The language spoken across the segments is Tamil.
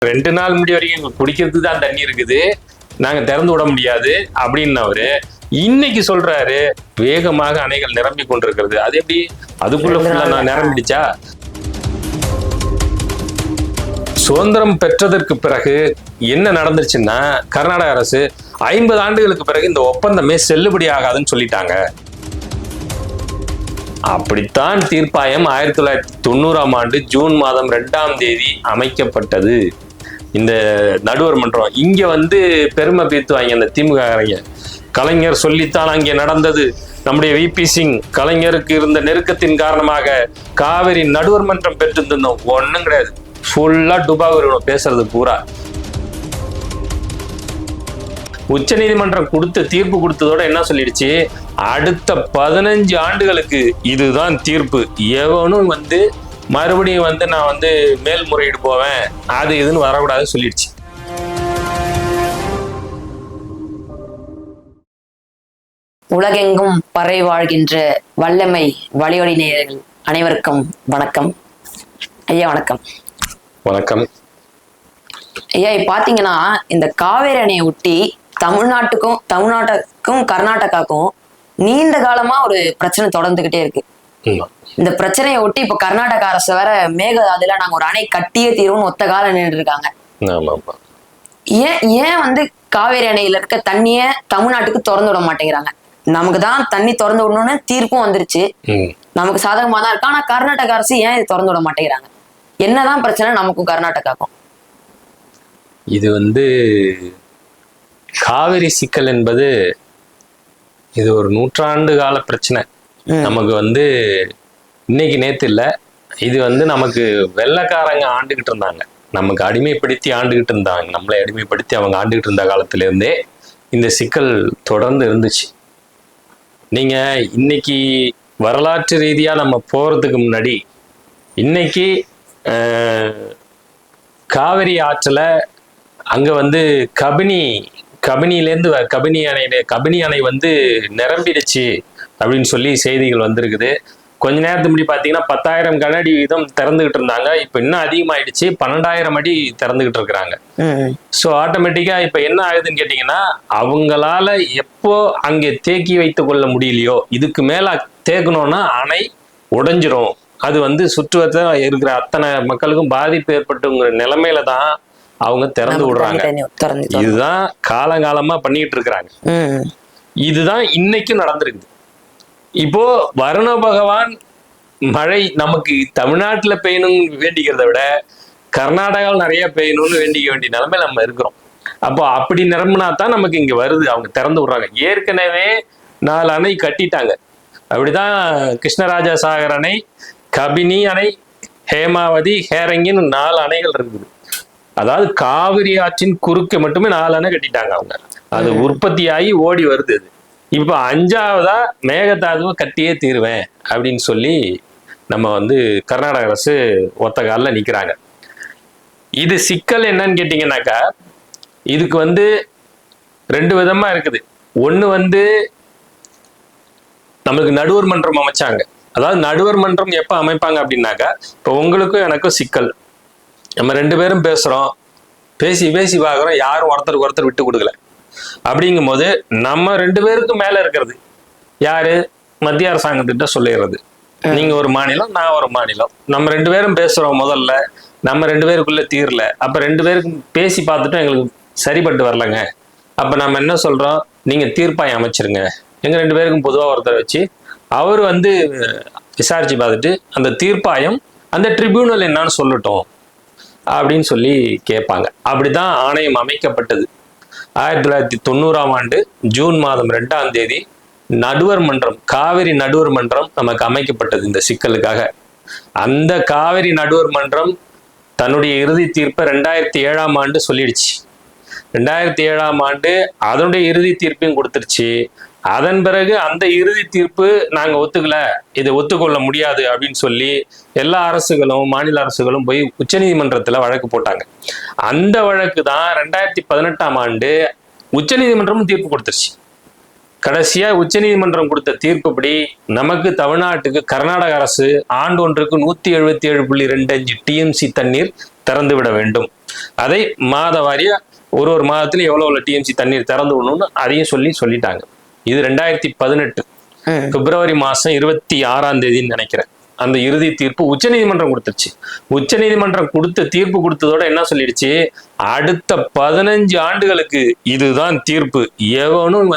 2 நாள் முடி வரைக்கும் குடிக்கிறதுக்கு தான் தண்ணி இருக்குது, நாங்க திறந்து விட முடியாது அப்படின்னவரு இன்னைக்கு சொல்றாரு வேகமாக அணைகள் நிரம்பி கொண்டிருக்கிறது. அது எப்படி அதுக்குள்ள ஃபுல்லா நான் நிரம்பிடுச்சா? சுதந்திரம் பெற்றதற்கு பிறகு என்ன நடந்துச்சுன்னா, கர்நாடக அரசு 50 ஆண்டுகளுக்கு பிறகு இந்த ஒப்பந்தமே செல்லுபடி ஆகாதுன்னு சொல்லிட்டாங்க. அப்படித்தான் தீர்ப்பாயம் 1990ஆம் ஆண்டு ஜூன் மாதம் 2ஆம் தேதி அமைக்கப்பட்டது. இந்த நடுவர் மன்றம் இங்க பெருமை பேத்துவாங்க அந்த திமுக. கலைஞர் சொல்லித்தான் அங்கே நடந்தது. நம்முடைய விபி சிங் கலைஞருக்கு இருந்த நெருக்கத்தின் காரணமாக காவிரி நடுவர் மன்றம் பெற்றிருந்தோம். ஒண்ணும் கிடையாது, ஃபுல்லா டுபாகூர் பேசுறது பூரா. உச்ச நீதிமன்றம் தீர்ப்பு கொடுத்ததோட என்ன சொல்லிடுச்சு, அடுத்த 15 ஆண்டுகளுக்கு இதுதான் தீர்ப்பு. எவனும் மறுபடியும் நான் மேல்முறையீடு போவேன் அது இதுன்னு வரக்கூடாது சொல்லிடுச்சு. உலகெங்கும் பறை வாழ்கின்ற வல்லமை வலியொலி நேயர்கள் அனைவருக்கும் வணக்கம். ஐயா வணக்கம். வணக்கம் ஐயா. பாத்தீங்கன்னா இந்த காவேரி அணையை ஒட்டி தமிழ்நாட்டுக்கும் கர்நாடகாவுக்கும் நீண்ட காலமா ஒரு பிரச்சனை தொடர்ந்துகிட்டே இருக்கு. இந்த பிரச்சனையை ஒட்டி இப்ப கர்நாடக அரசு வேற மேகதாதுல நாங்க ஒரு அணை கட்டியே தீர்வுன்னு ஒத்த காலம் நின்று இருக்காங்க. ஏன் காவேரி அணையில இருக்க தண்ணிய தமிழ்நாட்டுக்கு திறந்து விட மாட்டேங்கிறாங்க? நமக்கு தான் தண்ணி திறந்து விடணும்னு தீர்ப்பும் வந்துருச்சு, நமக்கு சாதகமா தான் இருக்கு. ஆனா கர்நாடக அரசு ஏன் இது திறந்து விட மாட்டேங்கிறாங்க? என்னதான் பிரச்சனை நமக்கும் கர்நாடகாவுக்கும்? இது காவிரி சிக்கல் என்பது இது ஒரு 100 கால பிரச்சனை. நமக்கு இன்னைக்கு நேத்து இல்ல, இது நமக்கு வெள்ளைக்காரங்க ஆண்டுகிட்டு இருந்தாங்க, நமக்கு அடிமைப்படுத்தி ஆண்டுகிட்டு இருந்தாங்க. நம்மளை அடிமைப்படுத்தி அவங்க ஆண்டுகிட்டு இருந்த காலத்துல இருந்தே இந்த சிக்கல் தொடர்ந்து இருந்துச்சு. நீங்க இன்னைக்கு வரலாற்று ரீதியா நம்ம போறதுக்கு முன்னாடி இன்னைக்கு காவிரி ஆற்றுல அங்க கபினியிலேருந்து கபினி அணை நிரம்பிடுச்சு அப்படின்னு சொல்லி செய்திகள் வந்திருக்குது. கொஞ்ச நேரத்துக்கு முன்னாடி பாத்தீங்கன்னா 10,000 கனஅடி வீதம் திறந்துகிட்டு இருந்தாங்க. இப்ப இன்னும் அதிகமாயிடுச்சு, 12,000 அடி திறந்துகிட்டு இருக்கிறாங்க. ஸோ ஆட்டோமேட்டிக்கா இப்ப என்ன ஆகுதுன்னு கேட்டீங்கன்னா, அவங்களால எப்போ அங்கே தேக்கி வைத்து கொள்ள முடியலையோ, இதுக்கு மேல தேக்கணும்னா அணை உடைஞ்சிரும். அது சுற்றுவட்ட இருக்கிற அத்தனை மக்களுக்கும் பாதிப்பு ஏற்பட்டுங்கிற நிலைமையில தான் அவங்க திறந்து விடுறாங்க. இதுதான் காலங்காலமா பண்ணிட்டு இருக்கிறாங்க. இதுதான் இன்னைக்கும் நடந்திருக்குது. இப்போ வருண பகவான் மழை நமக்கு தமிழ்நாட்டுல பெய்யணும்னு வேண்டிக்கிறத விட கர்நாடகாவில் நிறைய பெய்யணும்னு வேண்டிக்க வேண்டிய நிலைமையில நம்ம இருக்கிறோம். அப்போ அப்படி நிரம்பினா தான் நமக்கு இங்க வருது, அவங்க திறந்து விடுறாங்க. ஏற்கனவே 4 அணை கட்டிட்டாங்க. அப்படிதான் கிருஷ்ணராஜா சாகர் அணை, கபினி அணை, ஹேமாவதி, ஹேரங்கின்னு 4 அணைகள் இருக்குது. அதாவது காவிரி ஆற்றின் குறுக்க மட்டுமே 4 அணை கட்டிட்டாங்க அவங்க. அது உற்பத்தி ஆகி ஓடி வருது. அது இப்ப 5ஆவதா மேகதாதுவை கட்டியே தீருவேன் அப்படின்னு சொல்லி நம்ம கர்நாடக அரசு ஒத்த காலில் நிக்கிறாங்க. இது சிக்கல் என்னன்னு கேட்டீங்கன்னாக்கா, இதுக்கு 2 விதமா இருக்குது. ஒண்ணு நம்மளுக்கு நடுவர் மன்றம் அமைச்சாங்க. அதாவது நடுவர் மன்றம் எப்ப அமைப்பாங்க அப்படின்னாக்கா, இப்போ உங்களுக்கும் எனக்கும் சிக்கல், நம்ம 2 பேரும் பேசுறோம், பேசி பார்க்குறோம், யாரும் ஒருத்தருக்கு ஒருத்தர் விட்டு கொடுக்கல. அப்படிங்கும் போது நம்ம 2 பேருக்கும் மேல இருக்கிறது யாரு? மத்திய அரசாங்கத்திட்ட சொல்லிடுறது, நீங்க ஒரு மாநிலம், நான் ஒரு மாநிலம், நம்ம 2 பேரும் பேசுறோம். முதல்ல நம்ம 2 பேருக்குள்ள தீரல, அப்ப 2 பேருக்கும் பேசி பார்த்துட்டும் எங்களுக்கு சரிப்பட்டு வரலங்க. அப்ப நம்ம என்ன சொல்றோம், நீங்க தீர்ப்பாயம் அமைச்சிருங்க, எங்க 2 பேருக்கும் பொதுவா ஒருத்தர் வச்சு அவர் விசாரிச்சு பார்த்துட்டு அந்த தீர்ப்பாயம் அந்த ட்ரிபியூனல் என்னன்னு சொல்லட்டும் அப்படின்னு சொல்லி கேட்பாங்க. அப்படிதான் ஆணையம் அமைக்கப்பட்டது. 1990ஆம் ஆண்டு ஜூன் மாதம் 2ஆம் தேதி நடுவர் மன்றம், காவிரி நடுவர் மன்றம் நமக்கு அமைக்கப்பட்டது இந்த சிக்கலுக்காக. அந்த காவிரி நடுவர் மன்றம் தன்னுடைய இறுதி தீர்ப்பை 2007ஆம் ஆண்டு சொல்லிடுச்சு. 2007ஆம் ஆண்டு அதனுடைய இறுதி தீர்ப்பையும் கொடுத்துருச்சு. அதன் பிறகு அந்த இறுதி தீர்ப்பு நாங்க ஒத்துக்கல, இதை ஒத்துக்கொள்ள முடியாது அப்படின்னு சொல்லி எல்லா அரசுகளும் மாநில அரசுகளும் போய் உச்ச நீதிமன்றத்துல வழக்கு போட்டாங்க. அந்த வழக்கு தான் 2018ஆம் ஆண்டு உச்ச நீதிமன்றமும் தீர்ப்பு கொடுத்துருச்சு. கடைசியா உச்ச நீதிமன்றம் கொடுத்த தீர்ப்புப்படி நமக்கு தமிழ்நாட்டுக்கு கர்நாடக அரசு ஆண்டு ஒன்றுக்கு 177.25 டிஎம்சி தண்ணீர் திறந்து விட வேண்டும். அதை மாத வாரியா ஒரு மாதத்துல எவ்வளவு டிஎம்சி தண்ணீர் திறந்து விடணும்னு அதையும் சொல்லிட்டாங்க. இது 2018 பிப்ரவரி மாசம் 26ஆம் தேதின்னு நினைக்கிறேன். அந்த இறுதி தீர்ப்பு உச்சநீதிமன்றம் கொடுத்துருச்சு. உச்சநீதிமன்றம் தீர்ப்பு கொடுத்ததோட என்ன சொல்லிடுச்சு, அடுத்த 15 ஆண்டுகளுக்கு இதுதான் தீர்ப்பு. எவனும்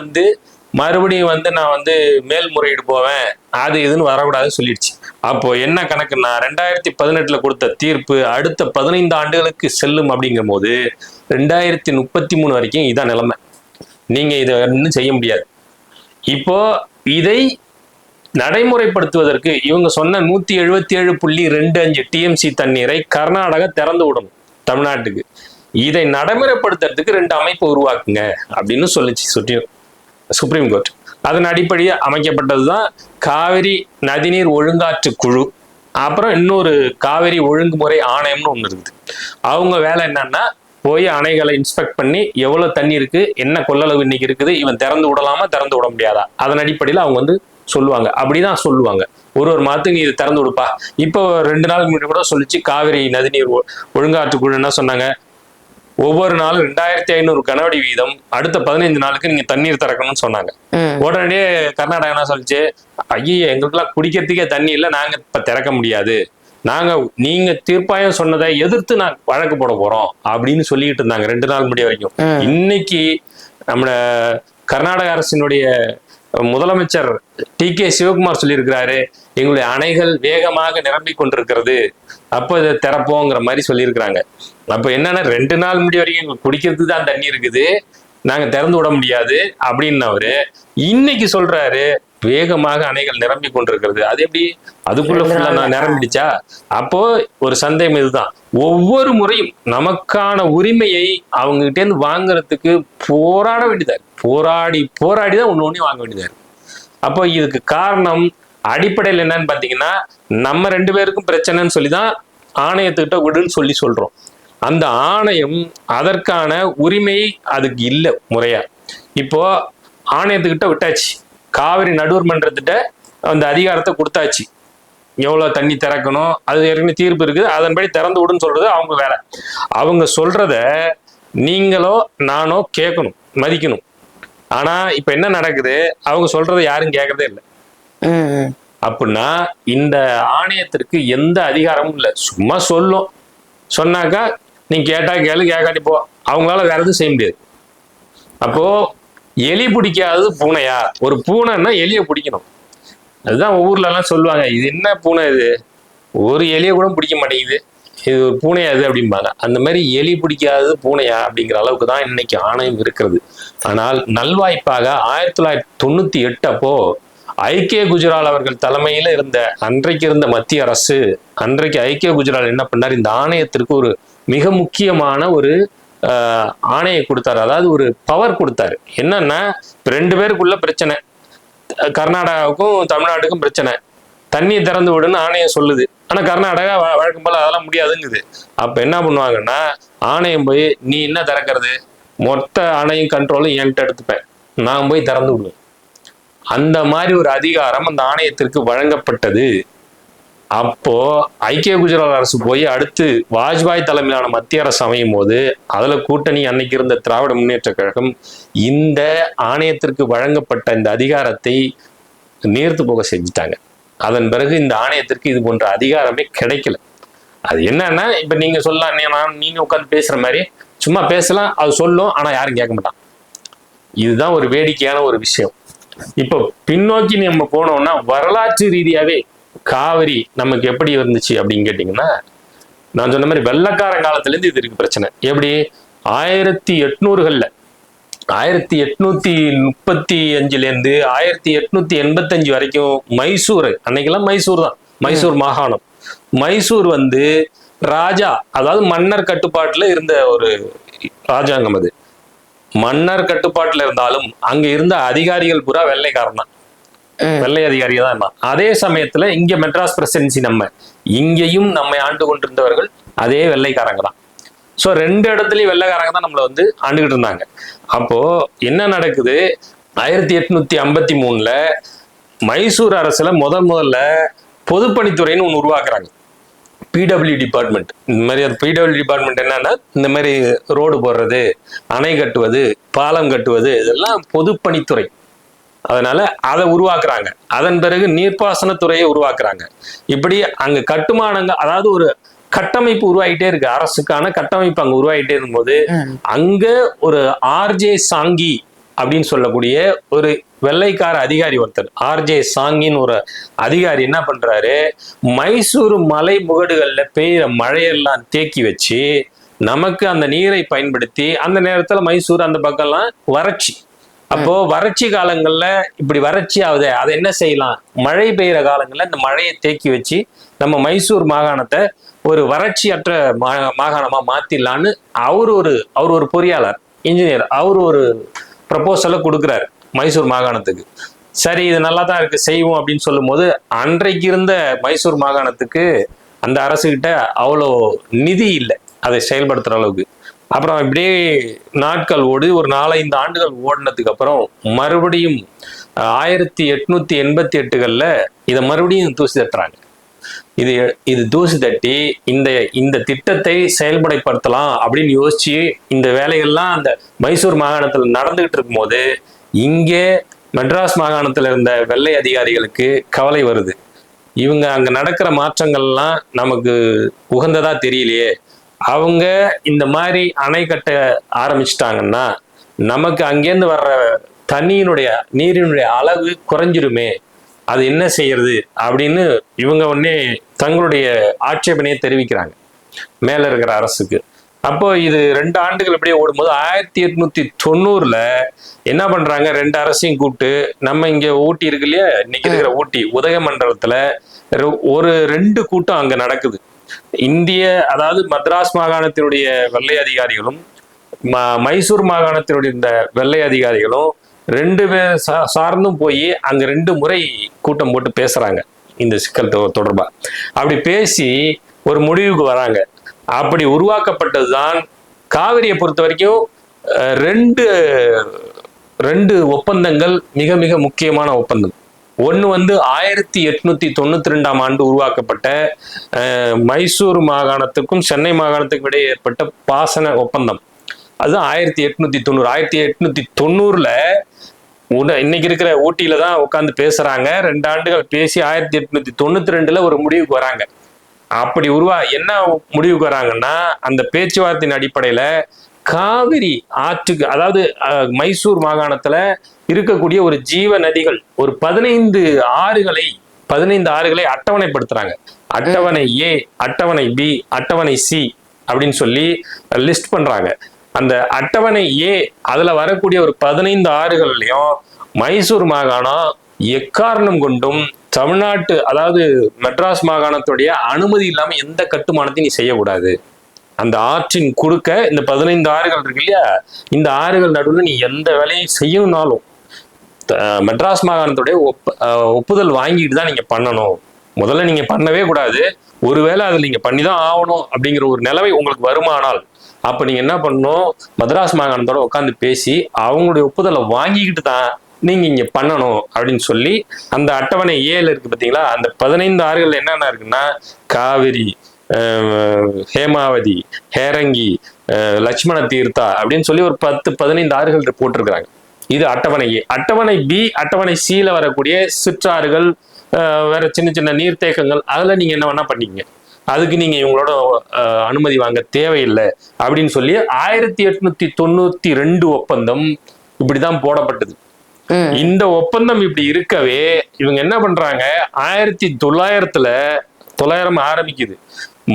மறுபடியும் நான் மேல்முறையீடு போவேன் அது இதுன்னு வரக்கூடாதுன்னு சொல்லிடுச்சு. அப்போ என்ன கணக்குன்னா 2018 கொடுத்த தீர்ப்பு அடுத்த 15 ஆண்டுகளுக்கு செல்லும். அப்படிங்கும் போது 2033 வரைக்கும் இதான் நிலைமை. நீங்க இதை இன்னும் செய்ய முடியாது. இப்போ இதை நடைமுறைப்படுத்துவதற்கு இவங்க சொன்ன 177.25 டிஎம்சி தண்ணீரை கர்நாடகா திறந்து விடணும் தமிழ்நாட்டுக்கு. இதை நடைமுறைப்படுத்துறதுக்கு 2 அமைப்பு உருவாக்குங்க அப்படின்னு சொல்லிச்சு சுப்ரீம் கோர்ட். அதன் அடிப்படையில் அமைக்கப்பட்டதுதான் காவிரி நதிநீர் ஒழுங்காற்று குழு. அப்புறம் இன்னொரு காவிரி ஒழுங்குமுறை ஆணையம்னு ஒண்ணு இருக்குது. அவங்க வேலை என்னன்னா போய் அணைகளை இன்ஸ்பெக்ட் பண்ணி எவ்வளவு தண்ணி இருக்கு, என்ன கொள்ளளவு இன்னைக்கு இருக்குது, இவன் திறந்து விடலாமா திறந்து விட முடியாதா, அதன் அடிப்படையில் அவங்க சொல்லுவாங்க. அப்படிதான் சொல்லுவாங்க. ஒரு மாதத்துக்கு நீ இது திறந்து விடுப்பா. இப்போ 2 நாளுக்கு முன்னாடி கூட சொல்லிச்சு காவிரி நதிநீர் ஒழுங்காற்று குழு என்ன சொன்னாங்க, ஒவ்வொரு நாளும் 2500 கனஅடி வீதம் அடுத்த 15 நாளுக்கு நீங்க தண்ணீர் திறக்கணும்னு சொன்னாங்க. உடனே கர்நாடகா என்ன சொல்லிச்சு, ஐயா எங்களுக்கெல்லாம் குடிக்கிறதுக்கே தண்ணி இல்லை, நாங்க இப்ப திறக்க முடியாது, நீங்க தீர்ப்பாயம் சொன்னதை எதிர்த்து நான் வழக்கு போட போறோம் அப்படின்னு சொல்லிட்டு இருந்தாங்க 2 நாள் முடிய வரைக்கும். இன்னைக்கு நம்ம கர்நாடக அரசினுடைய முதலமைச்சர் டி.கே. சிவகுமார் சொல்லியிருக்கிறாரு, எங்களுடைய அணைகள் வேகமாக நிரம்பி கொண்டிருக்கிறது, அப்போ இதை திறப்போங்கிற மாதிரி சொல்லியிருக்கிறாங்க. அப்ப என்னன்னா 2 நாள் முடிய வரைக்கும் எங்களுக்கு குடிக்கிறதுக்கு தான் தண்ணி இருக்குது, நாங்க திறந்து விட முடியாது அப்படின்னு இன்னைக்கு சொல்றாரு வேகமாக அணைகள் நிரம்பி கொண்டிருக்கிறது. அது எப்படி அதுக்குள்ள நான் நிரம்பிடுச்சா? அப்போ ஒரு சந்தேகம் இதுதான். ஒவ்வொரு முறையும் நமக்கான உரிமையை அவங்க கிட்டே இருந்து வாங்குறதுக்கு போராட வேண்டியதா போராடி தான் ஒண்ணு வாங்க வேண்டியதா இருக்கு. அப்போ இதுக்கு காரணம் அடிப்படையில் என்னன்னு பாத்தீங்கன்னா, நம்ம 2 பேருக்கும் பிரச்சனைன்னு சொல்லிதான் ஆணையத்துக்கிட்ட விடுன்னு சொல்றோம். அந்த ஆணையம் அதற்கான உரிமை அதுக்கு இல்லை முறையா. இப்போ ஆணையத்துக்கிட்ட விட்டாச்சு, காவிரி நடுவர் மன்றத்திட்ட அந்த அதிகாரத்தை கொடுத்தாச்சு, எவ்வளவு தண்ணி திறக்கணும் அது ஏற்கனவே தீர்ப்பு இருக்குது, அதன்படி திறந்து விடுன்னு சொல்றது அவங்க வேலை. அவங்க சொல்றத நீங்களோ நானோ கேட்கணும், மதிக்கணும். ஆனா இப்ப என்ன நடக்குது, அவங்க சொல்றதை யாரும் கேட்கறதே இல்லை. அப்படின்னா இந்த ஆணையத்திற்கு எந்த அதிகாரமும் இல்லை. சும்மா சொன்னாக்கா நீங்க கேட்டா கேளு, கேட்காட்டி போ, அவங்களால வேற எதுவும் செய்ய முடியாது. அப்போ எலி பிடிக்காதது பூனையா? ஒரு பூனைன்னா எலியை பிடிக்கணும். அதுதான் ஊர்ல எல்லாம் சொல்லுவாங்க, இது என்ன பூனை, இது ஒரு எலியை கூட பிடிக்க மாட்டேங்குது, இது ஒரு பூனையா இது அப்படிம்பாங்க. அந்த மாதிரி எலி பிடிக்காதது பூனையா அப்படிங்கிற அளவுக்கு தான் இன்னைக்கு ஆணையம் இருக்கிறது. ஆனால் நல்வாய்ப்பாக 1998 அப்போ ஐக்கிய குஜரால் அவர்கள் தலைமையில அன்றைக்கு இருந்த மத்திய அரசு, அன்றைக்கு ஐக்கிய குஜரால் என்ன பண்ணார், இந்த ஆணையத்திற்கு ஒரு மிக முக்கியமான ஒரு ஆணையை கொடுத்தாரு. அதாவது ஒரு பவர் கொடுத்தாரு. என்னன்னா 2 பேருக்குள்ள பிரச்சனை, கர்நாடகாவுக்கும் தமிழ்நாட்டுக்கும் பிரச்சனை, தண்ணி திறந்து விடுன்னு ஆணையம் சொல்லுது. ஆனா கர்நாடகா வழக்கம் போல அதெல்லாம் முடியாதுங்குது. அப்ப என்ன பண்ணுவாங்கன்னா, ஆணையம் போய் நீ என்ன திறக்கிறது, மொத்த அணையும் கண்ட்ரோலும் என்கிட்ட எடுத்துப்பேன், நான் போய் திறந்து விடுவேன். அந்த மாதிரி ஒரு அதிகாரம் அந்த ஆணையத்திற்கு வழங்கப்பட்டது. அப்போ ஐக்கிய குஜரால் அரசு போய் அடுத்து வாஜ்பாய் தலைமையிலான மத்திய அரசு அமையும் போது அதுல கூட்டணி அன்னைக்கு இருந்த திராவிட முன்னேற்ற கழகம் இந்த ஆணையத்திற்கு வழங்கப்பட்ட இந்த அதிகாரத்தை நீர்த்து போக செஞ்சுட்டாங்க. அதன் பிறகு இந்த ஆணையத்திற்கு இது போன்ற அதிகாரமே கிடைக்கல. அது என்னன்னா, இப்ப நீங்க சொல்லலாம், நீங்க உட்காந்து பேசுற மாதிரி சும்மா பேசலாம், அது சொல்லும், ஆனா யாரும் கேட்க மாட்டான். இதுதான் ஒரு வேடிக்கையான ஒரு விஷயம். இப்போ பின்னோக்கி நம்ம போனோம்னா வரலாற்று ரீதியாவே காவிரி நமக்கு எப்படி இருந்துச்சு அப்படின்னு கேட்டீங்கன்னா, நான் சொன்ன மாதிரி வெள்ளக்கார காலத்துல இருந்து இது இருக்கு பிரச்சனை. எப்படி 1800களில் 1835 இருந்து 1885 வரைக்கும் மைசூர், அன்னைக்கெல்லாம் மைசூர் தான், மைசூர் மாகாணம். மைசூர் ராஜா, அதாவது மன்னர் கட்டுப்பாட்டுல இருந்த ஒரு ராஜாங்கம். அது மன்னர் கட்டுப்பாட்டுல இருந்தாலும் அங்க இருந்த அதிகாரிகள் பூரா வெள்ளைக்காரன் தான், வெள்ளை அதிகாரிகள் தான் இருந்தான். அதே சமயத்துல இங்க மெட்ராஸ் பிரசிடென்சி, இங்கேயும் நம்மை ஆண்டு கொண்டிருந்தவர்கள் அதே வெள்ளைக்காரங்க தான். ஸோ 2 இடத்துலயும் வெள்ளைக்காரங்க தான் நம்மளை ஆண்டுகிட்டு இருந்தாங்க. அப்போ என்ன நடக்குது, 1853 மைசூர் அரசுல முதல்ல பொதுப்பணித்துறைன்னு ஒன்று உருவாக்குறாங்க. PW department. இந்த மாதிரி அது பிடபிள்யூ டிபார்ட்மெண்ட் என்னன்னா, இந்த மாதிரி ரோடு போடுறது, அணை கட்டுவது, பாலம் கட்டுவது, இதெல்லாம் பொதுப்பணித்துறை. அதனால அதை உருவாக்குறாங்க. அதன் பிறகு நீர்ப்பாசனத்துறையை உருவாக்குறாங்க. இப்படி அங்க கட்டுமானங்கள், அதாவது ஒரு கட்டமைப்பு உருவாகிட்டே இருக்கு. அரசுக்கான கட்டமைப்பு அங்க உருவாகிட்டே இருக்கும்போது அங்க ஒரு ஆர்ஜே சாங்கி அப்படின்னு சொல்லக்கூடிய ஒரு வெள்ளைக்கார அதிகாரி ஒருத்தர், ஆர்ஜே சாங்கின்னு ஒரு அதிகாரி என்ன பண்றாரு, மைசூர் மலை முகடுகள்ல பெய்யுற மழையெல்லாம் தேக்கி வச்சு நமக்கு அந்த நீரை பயன்படுத்தி, அந்த நேரத்துல மைசூர் அந்த பக்கம்லாம் வறட்சி. அப்போ வறட்சி காலங்கள்ல இப்படி வறட்சி ஆகுது, அதை என்ன செய்யலாம், மழை பெய்யுற காலங்கள்ல இந்த மழையை தேக்கி வச்சு நம்ம மைசூர் மாகாணத்தை ஒரு வறட்சியற்ற மாகாணமா மாத்திடலான்னு அவர் ஒரு பொறியாளர், இன்ஜினியர், அவர் ஒரு ப்ரப்போசலை கொடுக்குறாரு மைசூர் மாகாணத்துக்கு. சரி, இது நல்லா தான் இருக்கு, செய்வோம் அப்படின்னு சொல்லும் போது அன்றைக்கு இருந்த மைசூர் மாகாணத்துக்கு அந்த அரசுகிட்ட அவ்வளோ நிதி இல்லை அதை செயல்படுத்துற அளவுக்கு. அப்புறம் இப்படியே நாட்கள் ஓடி ஒரு 4-5 ஆண்டுகள் ஓடினதுக்கு அப்புறம் மறுபடியும் 1888 இதை மறுபடியும் தூசி தட்டுறாங்க. இது தூசி தட்டி இந்த திட்டத்தை செயல்படுத்தலாம் அப்படின்னு யோசிச்சு இந்த வேலைகள்லாம் அந்த மைசூர் மாகாணத்தில் நடந்துகிட்டு இருக்கும் போது இங்கே மெட்ராஸ் மாகாணத்தில் இருந்த வெள்ளை அதிகாரிகளுக்கு கவலை வருது. இவங்க அங்க நடக்கிற மாற்றங்கள்லாம் நமக்கு உகந்ததா தெரியலையே, அவங்க இந்த மாதிரி அணை கட்ட ஆரம்பிச்சிட்டாங்கன்னா நமக்கு அங்கேருந்து வர்ற நீரினுடைய அளவு குறைஞ்சிருமே, அது என்ன செய்யறது அப்படின்னு இவங்க உடனே தங்களுடைய ஆட்சேபனையை தெரிவிக்கிறாங்க மேல இருக்கிற அரசுக்கு. அப்போ இது 2 ஆண்டுகள் இப்படியே ஓடும்போது 1890 என்ன பண்றாங்க, 2 அரசையும் கூப்பிட்டு, நம்ம இங்க ஊட்டி இருக்கு இல்லையா, இன்னைக்கு இருக்கிற ஊட்டி உதகமண்டலத்துல ஒரு 2 கூட்டம் அங்க நடக்குது. அதாவது மദ്രാஸ் மாகாணத்தினுடைய வெள்ளை அதிகாரிகளும் மைசூர் மாகாணத்தினுடைய இந்த வெள்ளை அதிகாரிகளும் 2 பேர் சார்ந்தும் போய் அங்க 2 முறை கூட்டம் போட்டு பேசுறாங்க இந்த சிக்கல் தொடர்பா. அப்படி பேசி ஒரு முடிவுக்கு வராங்க. அப்படி உருவாக்கப்பட்டதுதான் காவிரியை பொறுத்த வரைக்கும் 2 ஒப்பந்தங்கள் மிக மிக முக்கியமான ஒப்பந்தம். ஒன்று 1892 ஆண்டு உருவாக்கப்பட்ட மைசூர் மாகாணத்துக்கும் சென்னை மாகாணத்துக்கும் இடையே ஏற்பட்ட பாசன ஒப்பந்தம். அது 1890. 1890 இன்னைக்கு இருக்கிற ஊட்டியில தான் உட்காந்து பேசுறாங்க. 2 ஆண்டுகள் பேசி 1892 ஒரு முடிவுக்கு வராங்க. அப்படி என்ன முடிவுக்கு வராங்கன்னா, அந்த பேச்சுவார்த்தையின் அடிப்படையில காவிரி ஆற்றுக்கு, அதாவது மைசூர் மாகாணத்துல இருக்கக்கூடிய ஒரு ஜீவ நதிகள் ஒரு 15 ஆறுகளை அட்டவணைப்படுத்துறாங்க. அட்டவணை ஏ, அட்டவணை பி, அட்டவணை சி அப்படின்னு சொல்லி லிஸ்ட் பண்றாங்க. அந்த அட்டவணை ஏ அதுல வரக்கூடிய ஒரு 15 ஆறுகள்லயும் மைசூர் மாகாணம் எக்காரணம் கொண்டும் தமிழ்நாட்டு, அதாவது மெட்ராஸ் மாகாணத்துடைய அனுமதி இல்லாம எந்த கட்டுமானத்தையும் நீ செய்யக்கூடாது. அந்த ஆற்றின் குறுக்க இந்த 15 ஆறுகள் இருக்கு இல்லையா, இந்த ஆறுகள் நடுவில் நீ எந்த வேலையும் செய்யணும்னாலும் மெட்ராஸ் மாகாணத்துடைய ஒப்புதல் வாங்கிட்டு தான் நீங்க பண்ணணும். முதல்ல நீங்க பண்ணவே கூடாது, ஒருவேளை அதில் நீங்க பண்ணிதான் ஆகணும் அப்படிங்கிற ஒரு நிலைமை உங்களுக்கு வருமானால் அப்ப நீங்க என்ன பண்ணணும், மദ്രാஸ் மாகாணத்தோட உட்காந்து பேசி அவங்களுடைய ஒப்புதலை வாங்கிக்கிட்டு தான் நீங்க இங்க பண்ணணும் அப்படின்னு சொல்லி அந்த அட்டவணை ஏல இருக்கு பாத்தீங்களா, அந்த 15 ஆறுகள் என்னென்ன இருக்குன்னா காவிரி, ஹேமாவதி, ஹேரங்கி, லட்சுமண தீர்த்தா அப்படின்னு சொல்லி ஒரு 10-15 ஆறுகள் போட்டிருக்கிறாங்க. இது அட்டவணை ஏ. அட்டவணை பி, அட்டவணை சில வரக்கூடிய சிற்றாறுகள், வேற சின்ன சின்ன நீர்த்தேக்கங்கள், அதுல நீங்க என்ன வேணா பண்ணிக்கங்க, அதுக்கு நீங்க இவங்களோட அனுமதி வாங்க தேவையில்லை அப்படின்னு சொல்லி 1892 ஒப்பந்தம் இப்படிதான் போடப்பட்டது. இந்த ஒப்பந்தம் இப்படி இருக்கவே இவங்க என்ன பண்றாங்க, 1900 ஆரம்பிக்குது.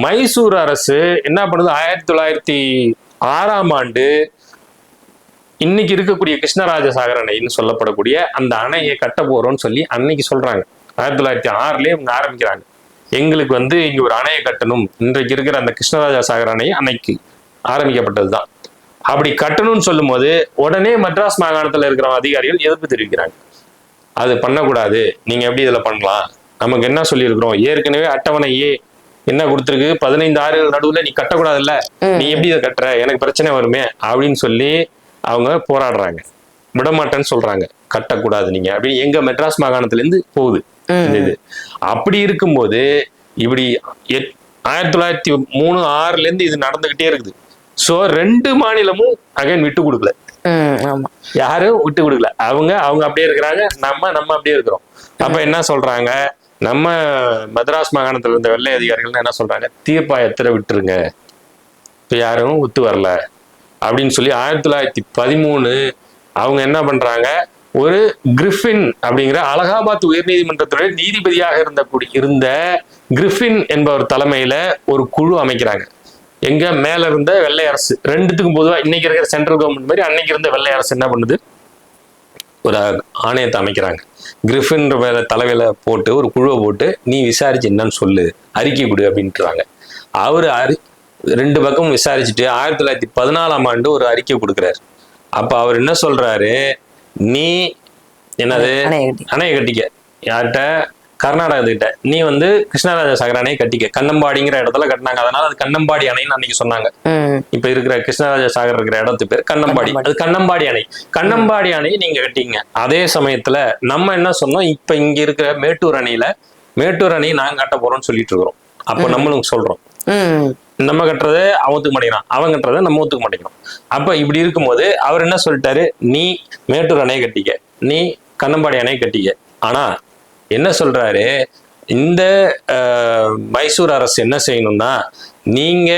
மைசூர் அரசு என்ன பண்ணுது, 1906 ஆண்டு இன்னைக்கு இருக்கக்கூடிய கிருஷ்ணராஜசாகர் அணைன்னு சொல்லப்படக்கூடிய அந்த அணையை கட்ட போறோம்னு சொல்லி அன்னைக்கு சொல்றாங்க. 1906 இவங்க ஆரம்பிக்கிறாங்க, எங்களுக்கு இங்க ஒரு அணையை கட்டணும், இன்றைக்கு இருக்கிற அந்த கிருஷ்ணராஜசாகர் அணை அன்னைக்கு ஆரம்பிக்கப்பட்டதுதான். அப்படி கட்டணும்னு சொல்லும் போது உடனே மெட்ராஸ் மாகாணத்துல இருக்கிற அதிகாரிகள் எதிர்ப்பு தெரிவிக்கிறாங்க. அது பண்ணக்கூடாது, நீங்க எப்படி இதுல பண்ணலாம், நமக்கு என்ன சொல்லியிருக்கிறோம், ஏற்கனவே அட்டவணை ஏ என்ன கொடுத்துருக்கு, 15 ஆறுகள் நடுவுல நீ கட்டக்கூடாதுல்ல, நீ எப்படி இதை கட்டுற, எனக்கு பிரச்சனை வருமே அப்படின்னு சொல்லி அவங்க போராடுறாங்க. விடமாட்டேன்னு சொல்றாங்க, கட்டக்கூடாது நீங்க அப்படின்னு எங்க மெட்ராஸ் மாகாணத்துல இருந்து போகுது இந்த இது. அப்படி இருக்கும்போது இப்படி 1903, 6 இது நடந்துகிட்டே இருக்குது. சோ 2 மாநிலமும் அகைன் விட்டு கொடுக்கல, யாரும் விட்டு கொடுக்கல. அவங்க அப்படியே இருக்கிறாங்க, நம்ம அப்படியே இருக்கிறோம். அப்ப என்ன சொல்றாங்க, நம்ம மദ്രാஸ் மாகாணத்துல இருந்த வெள்ளை அதிகாரிகள் என்ன சொல்றாங்க, தீர்ப்பாயத்துல விட்டுருங்க, இப்ப யாரும் ஒத்து வரல அப்படின்னு சொல்லி 1913 அவங்க என்ன பண்றாங்க, ஒரு கிரிஃபின் அப்படிங்கிற அலகாபாத் உயர்நீதிமன்றத்துடைய நீதிபதியாக இருந்த கிரிஃபின் என்பவர் தலைமையில ஒரு குழு அமைக்கிறாங்க. எங்க மேல இருந்த வெள்ளை அரசு, ரெண்டுத்துக்கும் பொதுவா இன்னைக்கு இருக்கிற சென்ட்ரல் கவர்மெண்ட் மாதிரி அன்னைக்கு இருந்த வெள்ளை அரசு என்ன பண்ணுது, ஒரு ஆணையத்தை அமைக்கிறாங்க. கிரிஃபின் தலைமையில போட்டு ஒரு குழுவை போட்டு நீ விசாரிச்சு என்னன்னு சொல்லு, அறிக்கை கொடு அப்படின்ட்டுறாங்க. அவரு 2 பக்கமும் விசாரிச்சுட்டு 1914 ஒரு அறிக்கை கொடுக்குறாரு. அப்ப அவர் என்ன சொல்றாரு, நீ என்னது அணையை கட்டிக்க, யார்கிட்ட, கர்நாடகத்துக்கிட்ட, நீ கிருஷ்ணராஜ சாகர் அணையை கட்டிக்க. கண்ணம்பாடிங்கிற இடத்துல கட்டினாங்க, அதனால அது கண்ணம்பாடி அணைன்னு அன்னைக்கு சொன்னாங்க. இப்ப இருக்கிற கிருஷ்ணராஜ சாகர் இருக்கிற இடத்து பேர் கண்ணம்பாடி, அது கண்ணம்பாடி அணை. கண்ணம்பாடி அணையை நீங்க கட்டிங்க. அதே சமயத்துல நம்ம என்ன சொன்னோம், இப்ப இங்க இருக்கிற மேட்டூர் அணையை நாங்க கட்ட போறோம்னு சொல்லிட்டு இருக்கிறோம். அப்ப நம்மளும் சொல்றோம், நம்ம கட்டுறதை அவன் ஒத்துக்க மாட்டேங்கிறான், அவன் கட்டுறதை நம்ம ஒத்துக்க மாட்டேங்கிறோம். அப்ப இப்படி இருக்கும்போது அவர் என்ன சொல்லிட்டாரு, நீ மேட்டூர் அணையை கட்டிக்க, நீ கண்ணம்பாடி அணையை கட்டிக்க. ஆனா என்ன சொல்றாரு, இந்த மைசூர் அரசு என்ன செய்யணும்னா, நீங்க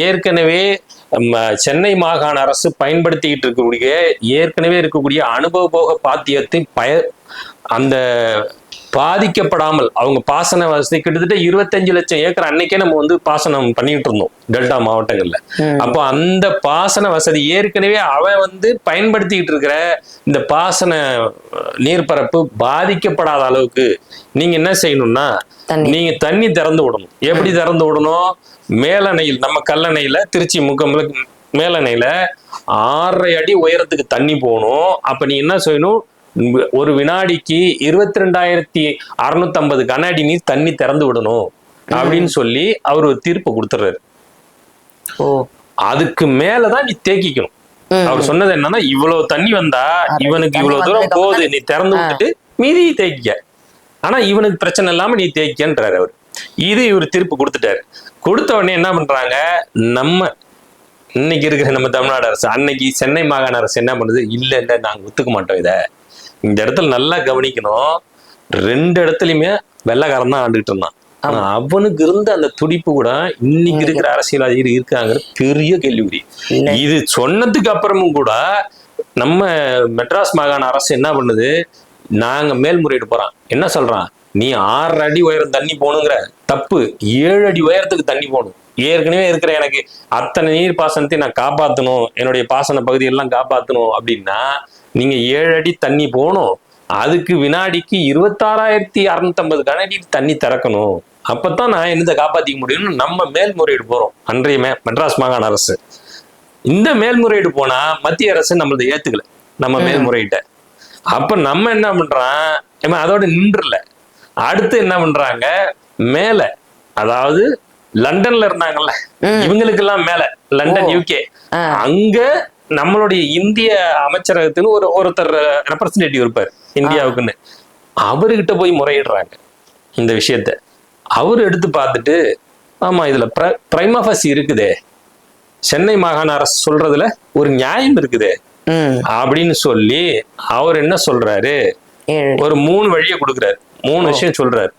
ஏற்கனவே சென்னை மாகாண அரசு பயன்படுத்திக்கிட்டு இருக்கக்கூடிய ஏற்கனவே இருக்கக்கூடிய அனுபவபோக பாத்தியத்தை அந்த பாதிக்கப்படாமல் அவங்க பாசன வசதி கிட்டத்தட்ட 25 லட்சம் ஏக்கர் அன்னைக்கே நம்ம பாசனம் பண்ணிட்டு இருந்தோம் டெல்டா மாவட்டங்கள்ல. அப்போ அந்த பாசன வசதி ஏற்கனவே அவன் பயன்படுத்திக்கிட்டு இருக்கிற இந்த பாசன நீர்ப்பரப்பு பாதிக்கப்படாத அளவுக்கு நீங்க என்ன செய்யணும்னா, நீங்க தண்ணி திறந்து விடணும். எப்படி திறந்து விடணும், மேலணையில், நம்ம கல்லணையில திருச்சி முக்கம்பல மேலணையில 6.5 அடி உயரத்துக்கு தண்ணி போகணும். அப்ப நீ என்ன செய்யணும், ஒரு வினாடிக்கு 22,650 கன அடி நீர் தண்ணி திறந்து விடணும் அப்படின்னு சொல்லி அவர் ஒரு தீர்ப்பு கொடுத்துறாரு. அதுக்கு மேலதான் நீ தேக்கிக்கணும். அவர் சொன்னது என்னன்னா, இவ்வளவு தண்ணி வந்தா இவனுக்கு இவ்வளவு தூரம் போகுது, நீ திறந்து விட்டுட்டு மீதி தேக்கிக்க, ஆனா இவனுக்கு பிரச்சனை இல்லாம நீ தேக்கிக்கன்றாரு அவர். இது இவர் தீர்ப்பு கொடுத்துட்டாரு. கொடுத்த உடனே என்ன பண்றாங்க, நம்ம இன்னைக்கு இருக்கிற நம்ம தமிழ்நாடு அரசு, அன்னைக்கு சென்னை மாகாண அரசு என்ன பண்ணுது, இல்ல நாங்க ஒத்துக்க மாட்டோம் இத. இந்த இடத்துல நல்லா கவனிக்கணும், 2 இடத்துலயுமே வெள்ளைக்காரன் தான் ஆண்டுகிட்டு இருந்தான். ஆனா அவனுக்கு இருந்த அந்த துடிப்பு கூட இன்னைக்கு இருக்கிற அரசியல்வாதிகள் இருக்காங்க பெரிய கேள்விக்குறி. இது சொன்னதுக்கு அப்புறமும் கூட நம்ம மெட்ராஸ் மாகாண அரசு என்ன பண்ணுது, நாங்க மேல்முறையீடு போறான். என்ன சொல்றான், நீ 6 அடி உயரம் தண்ணி போகணுங்கிற, தப்பு, 7 அடி உயரத்துக்கு தண்ணி போகணும். ஏற்கனவே இருக்கிற எனக்கு அத்தனை நீர் பாசனத்தை நான் காப்பாற்றணும், என்னுடைய பாசன பகுதியெல்லாம் காப்பாற்றணும் அப்படின்னா நீங்க 7 அடி தண்ணி போகணும். அதுக்கு வினாடிக்கு 26,650 கன அடி தண்ணி திறக்கணும். அப்பதான் நான் என்னதை காப்பாத்திக்க முடியும்னு நம்ம மேல்முறையீடு போறோம். அன்றைய மெட்ராஸ் மாகாண அரசு இந்த மேல்முறையீடு போனா மத்திய அரசு நம்மளதை ஏத்துக்கல, நம்ம மேல்முறையீட்ட. அப்ப நம்ம என்ன பண்றான், அதோட நின்றுல அடுத்து என்ன பண்றாங்க, மேல, அதாவது லண்டன்ல இருந்தாங்கல்ல இவங்களுக்கு எல்லாம் மேல, லண்டன் யூகே, அங்க நம்மளுடைய இந்திய அமைச்சரகத்துன்னு ஒருத்தர் ரெப்ரசன்டேட்டிவ் இருப்பார் இந்தியாவுக்குன்னு, அவர்கிட்ட போய் முறையிடுறாங்க இந்த விஷயத்த. அவரு எடுத்து பார்த்துட்டு, ஆமா இதுல பிரைமா ஃபேசி இருக்குதே, சென்னை மாகாண அரசு சொல்றதுல ஒரு நியாயம் இருக்குதே அப்படின்னு சொல்லி அவர் என்ன சொல்றாரு, ஒரு 3 வழியை கொடுக்குறாரு, 3 விஷயம் சொல்றாரு.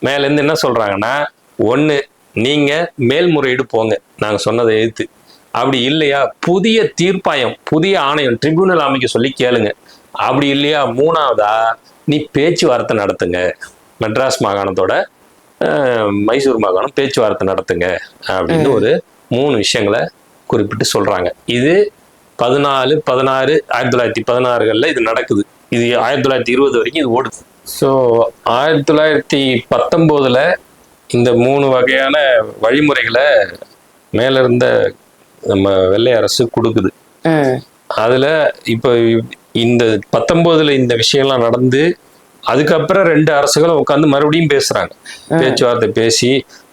மேல இருந்து என்ன சொல்றாங்கன்னா, 1, நீங்க மேல்முறையீடு போங்க நாங்க சொன்னதை எதிர்த்து, அப்படி இல்லையா புதிய தீர்ப்பாயம், புதிய ஆணையம், ட்ரிபியூனல் அமைக்க சொல்லி கேளுங்க. அப்படி இல்லையா 3வதா நீ பேச்சுவார்த்தை நடத்துங்க, மெட்ராஸ் மாகாணத்தோட மைசூர் மாகாணம் பேச்சுவார்த்தை நடத்துங்க அப்படின்னு ஒரு 3 விஷயங்களை குறிப்பிட்டு சொல்றாங்க. இது 14, 16, 1916 இது நடக்குது. இது 1920 வரைக்கும் இது ஓடுது. ஸோ 1919 இந்த 3 வகையான வழிமுறைகளை மேல இருந்த நம்ம வெள்ளை அரசு கொடுக்குது. அதுல இப்ப இந்த 19 இந்த விஷயம்லாம் நடந்து அதுக்கப்புறம் 2 அரசுகளும் உட்காந்து மறுபடியும் பேசுறாங்க, பேச்சுவார்த்தை பேசி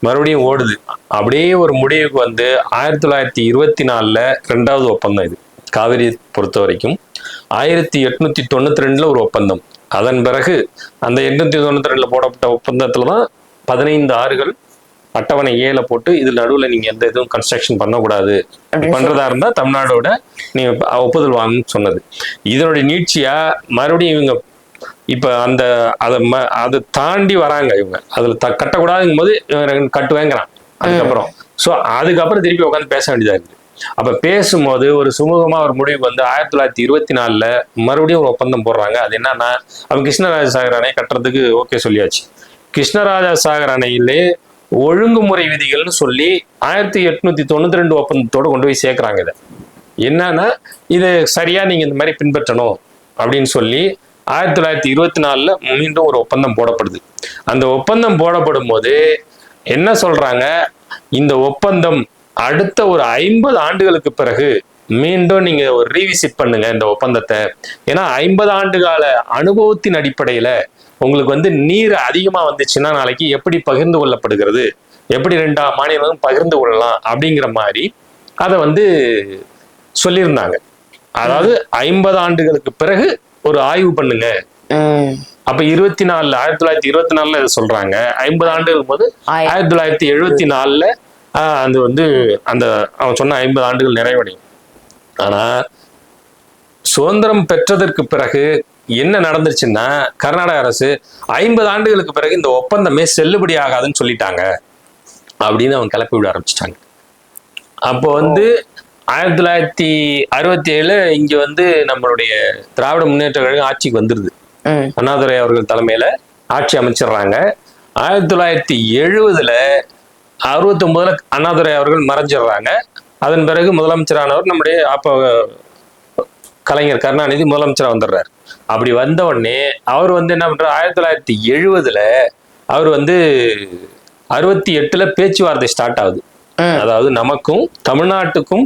மறுபடியும் ஓடுது. அப்படியே ஒரு முடிவுக்கு 1924 2வது ஒப்பந்தம். இது காவிரி பொறுத்த வரைக்கும் 1892 ஒரு ஒப்பந்தம். அதன் பிறகு அந்த 892 போடப்பட்ட ஒப்பந்தத்துலதான் 15 ஆறுகள் அட்டவணை ஏல போட்டு இது நடுவில் நீங்க எந்த இதுவும் கன்ஸ்ட்ரக்ஷன் பண்ணக்கூடாது, பண்றதா இருந்தா தமிழ்நாடோட நீங்க ஒப்புதல் வாங்கன்னு சொன்னது. இதனுடைய நீட்சியா மறுபடியும் இவங்க இப்ப அந்த அதை தாண்டி வராங்க. இவங்க அதுல கட்டக்கூடாதுங்கும் போது கட்டுவேங்கிறான். அதுக்கப்புறம் திருப்பி உட்காந்து பேச வேண்டியதா இருக்கு. அப்ப பேசும்போது ஒரு சுமூகமா ஒரு முடிவு வந்து 1924 மறுபடியும் ஒரு ஒப்பந்தம் போடுறாங்க. அது என்னன்னா, அவங்க கிருஷ்ணராஜ சாகர் அணை கட்டுறதுக்கு ஓகே சொல்லியாச்சு. கிருஷ்ணராஜ சாகர் அணையிலே ஒழுங்குமுறை விதிகள்னு சொல்லி 1892 ஒப்பந்தத்தோட கொண்டு போய் சேர்க்கிறாங்க. இதை என்னன்னா, இது சரியா நீங்க இந்த மாதிரி பின்பற்றணும் அப்படின்னு சொல்லி 1924 மீண்டும் ஒரு ஒப்பந்தம் போடப்படுது. அந்த ஒப்பந்தம் போடப்படும் போது என்ன சொல்றாங்க, இந்த ஒப்பந்தம் அடுத்த ஒரு 50 ஆண்டுகளுக்கு பிறகு மீண்டும் நீங்க ஒரு ரீவிசிட் பண்ணுங்க இந்த ஒப்பந்தத்தை. ஏன்னா 50 ஆண்டு கால அனுபவத்தின் அடிப்படையில உங்களுக்கு வந்து நீர் அதிகமா வந்துச்சுன்னா நாளைக்கு எப்படி பகிர்ந்து கொள்ளப்படுகிறது, எப்படி 2 மாநிலங்களும் பகிர்ந்து கொள்ளலாம் அப்படிங்கிற மாதிரி அதை வந்து சொல்லியிருந்தாங்க. அதாவது 50 ஆண்டுகளுக்கு பிறகு ஒரு ஆய்வு பண்ணுங்க. அப்ப 1924 இதை சொல்றாங்க. 50 ஆண்டுகள் போது 1974 அது வந்து அந்த அவன் சொன்ன 50 ஆண்டுகள் நிறைவடையும். ஆனா சுதந்திரம் பெற்றதற்கு பிறகு என்ன நடந்துச்சுன்னா, கர்நாடக அரசு 50 ஆண்டுகளுக்கு பிறகு இந்த ஒப்பந்தமே செல்லுபடி ஆகாதுன்னு சொல்லிட்டாங்க அப்படின்னு அவங்க கிளப்பி விட ஆரம்பிச்சிட்டாங்க. அப்போ வந்து 1967 இங்க வந்து நம்மளுடைய திராவிட முன்னேற்ற கழகம் ஆட்சிக்கு வந்துருது. அண்ணாதுரை அவர்கள் தலைமையில ஆட்சி அமைச்சிடுறாங்க. 1970 69 அண்ணாதுரை அவர்கள் மறைஞ்சிடுறாங்க. அதன் பிறகு முதலமைச்சரானவர் நம்முடைய அப்ப கலைஞர் கருணாநிதி முதலமைச்சரா வந்துடுறாரு. அப்படி வந்த உடனே அவர் வந்து என்ன பண்றாரு, 1970 அவர் வந்து 68 பேச்சுவார்த்தை ஸ்டார்ட் ஆகுது. அதாவது நமக்கும் தமிழ்நாட்டுக்கும்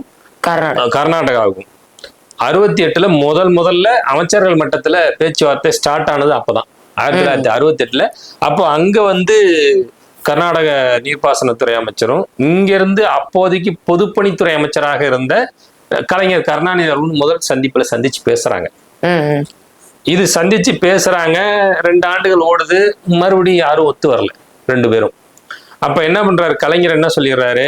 கர்நாடகாவுக்கும் 68 முதல்ல அமைச்சர்கள் மட்டத்துல பேச்சுவார்த்தை ஸ்டார்ட் ஆனது அப்பதான் 1968. அப்போ அங்க வந்து கர்நாடக நீர்ப்பாசனத்துறை அமைச்சரும் இங்கிருந்து அப்போதைக்கு பொதுப்பணித்துறை அமைச்சராக இருந்த கலைஞர் கருணாநிதி அவர்கள் முதல் சந்திப்புல சந்திச்சு பேசுறாங்க. இது சந்திச்சு பேசுறாங்க. 2 ஆண்டுகள் ஓடுது. மறுபடியும் யாரும் ஒத்து வரல 2 பேரும். அப்ப என்ன பண்றாரு கலைஞர், என்ன சொல்லிடுறாரு,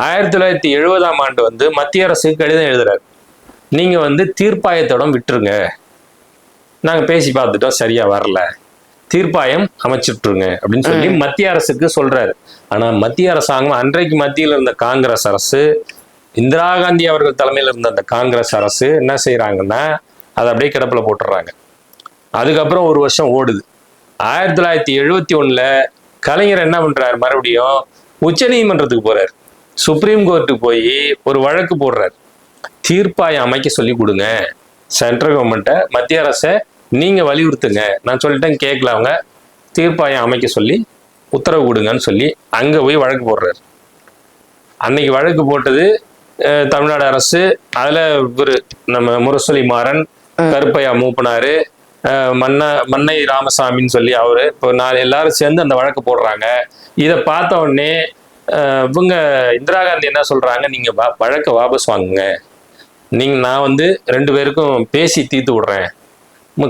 1970 ஆண்டு வந்து மத்திய அரசுக்கு கடிதம் எழுதுறாரு. நீங்க வந்து தீர்ப்பாயத்தோட விட்டுருங்க, நாங்க பேசி பார்த்துட்டோம், சரியா வரல, தீர்ப்பாயம் அமைச்சிட்டுருங்க அப்படின்னு சொல்லி மத்திய அரசுக்கு சொல்றாரு. ஆனா மத்திய அரசாங்கம், அன்றைக்கு மத்தியில் இருந்த காங்கிரஸ் அரசு, இந்திரா காந்தி அவர்கள் தலைமையில் இருந்த அந்த காங்கிரஸ் அரசு என்ன செய்யறாங்கன்னா, அதை அப்படியே கிடப்புல போட்டுடுறாங்க. அதுக்கப்புறம் ஒரு வருஷம் ஓடுது. 1971 கலைஞர் என்ன பண்றாரு, மறுபடியும் உச்ச நீதிமன்றத்துக்கு போறாரு. சுப்ரீம் கோர்ட்டுக்கு போய் ஒரு வழக்கு போடுறாரு. தீர்ப்பாயம் அமைக்க சொல்லி கொடுங்க, சென்ட்ரல் கவர்மெண்ட்டை, மத்திய அரசை நீங்க வலியுறுத்துங்க, நான் சொல்லிட்டேன் கேட்கல, அவங்க தீர்ப்பாயம் அமைக்க சொல்லி உத்தரவு கொடுங்கன்னு சொல்லி அங்க போய் வழக்கு போடுறாரு. அன்னைக்கு வழக்கு போட்டது தமிழ்நாடு அரசு. அதுல ஒரு நம்ம முரசொலி மாறன், கருப்பையா மூப்பனாரு, மன்னை ராமசாமின்னு சொல்லி அவரு, இப்போ எல்லாரும் சேர்ந்து அந்த வழக்கு போடுறாங்க. இதை பார்த்த உடனே இவங்க இந்திரா காந்தி என்ன சொல்றாங்க, நீங்க வழக்கை வாபஸ் வாங்குங்க, நான் வந்து 2 பேருக்கும் பேசி தீர்த்து விடுறேன்,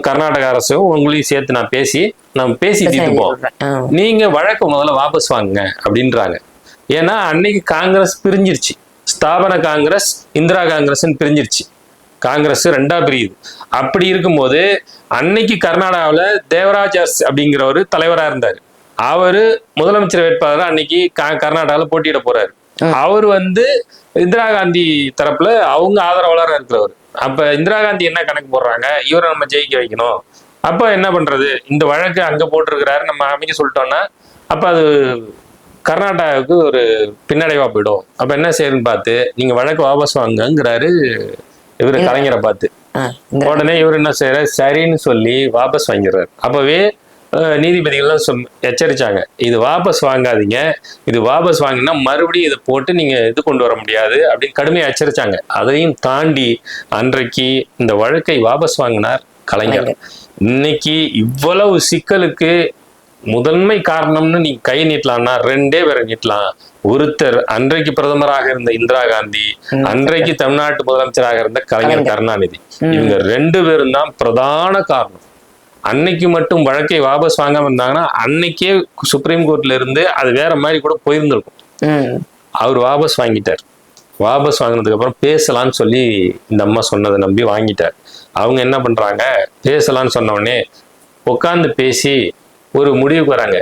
கர்நாடக அரசும் உங்களையும் சேர்த்து நான் பேசி தீர்த்துப்போம், நீங்க வழக்கு முதல்ல வாபஸ் வாங்குங்க அப்படின்றாங்க. ஏன்னா அன்னைக்கு காங்கிரஸ் பிரிஞ்சிருச்சு. ஸ்தாபன காங்கிரஸ், இந்திரா காங்கிரஸ்ன்னு பிரிஞ்சிருச்சு. காங்கிரஸ் 2ஆ பிரியுது. அப்படி இருக்கும்போது அன்னைக்கு கர்நாடகாவில் தேவராஜ் அப்படிங்கிறவர் தலைவராக இருந்தார். அவரு முதலமைச்சர் வேட்பாளர் அன்னைக்கு கர்நாடகாவில் போட்டியிட போறாரு. அவர் வந்து இந்திரா காந்தி தரப்புல அவங்க ஆதரவாளராக இருக்கிறவர். அப்ப இந்திரா காந்தி என்ன கணக்கு போடுறாங்க, இவரை நம்ம ஜெயிக்க வைக்கணும். அப்ப என்ன பண்றது, இந்த வழக்கு அங்க போட்டிருக்கிறாரு, நம்ம அமைக்க சொல்லிட்டோம்னா அப்ப அது கர்நாடகாவுக்கு ஒரு பின்னடைவா போயிடும். அப்ப என்ன செய்யணும்னு பார்த்து நீங்க வழக்கு வாபஸ் வாங்குங்கிறாரு இவரு கலைஞரை பார்த்து. உடனே இவர் என்ன செய்யறாரு, சரின்னு சொல்லி வாபஸ் வாங்கிடுறாரு. அப்பவே நீதிபதிகள்லாம் எச்சரிச்சாங்க, இது வாபஸ் வாங்காதீங்க, இது வாபஸ் வாங்கினா மறுபடியும் இதை போட்டு நீங்க இது கொண்டு வர முடியாது அப்படின்னு கடுமையா எச்சரிச்சாங்க. அதையும் தாண்டி அன்றைக்கு இந்த வழக்கை வாபஸ் வாங்கினார் கலைஞர். இன்னைக்கு இவ்வளவு சிக்கலுக்கு முதன்மை காரணம்னு நீ கை நீட்டலாம்னா 2 பேரை நீட்டலாம். ஒருத்தர் அன்றைக்கு பிரதமராக இருந்த இந்திரா காந்தி, அன்றைக்கு தமிழ்நாட்டு முதலமைச்சராக இருந்த கலைஞர் கருணாநிதி. இவங்க 2 பேரும் தான் பிரதான காரணம். அன்னைக்கு மட்டும் வழக்கை வாபஸ் வாங்காம இருந்தாங்கன்னா அன்னைக்கே சுப்ரீம் கோர்ட்ல இருந்து அது வேற மாதிரி கூட போயிருந்திருக்கும். அவர் வாபஸ் வாங்கிட்டார். வாபஸ் வாங்கினதுக்கு அப்புறம் பேசலான்னு சொல்லி இந்த அம்மா சொன்னதை நம்பி வாங்கிட்டார். அவங்க என்ன பண்றாங்க, பேசலான்னு சொன்ன உடனே உட்காந்து பேசி ஒரு முடிவுக்கு வராங்க.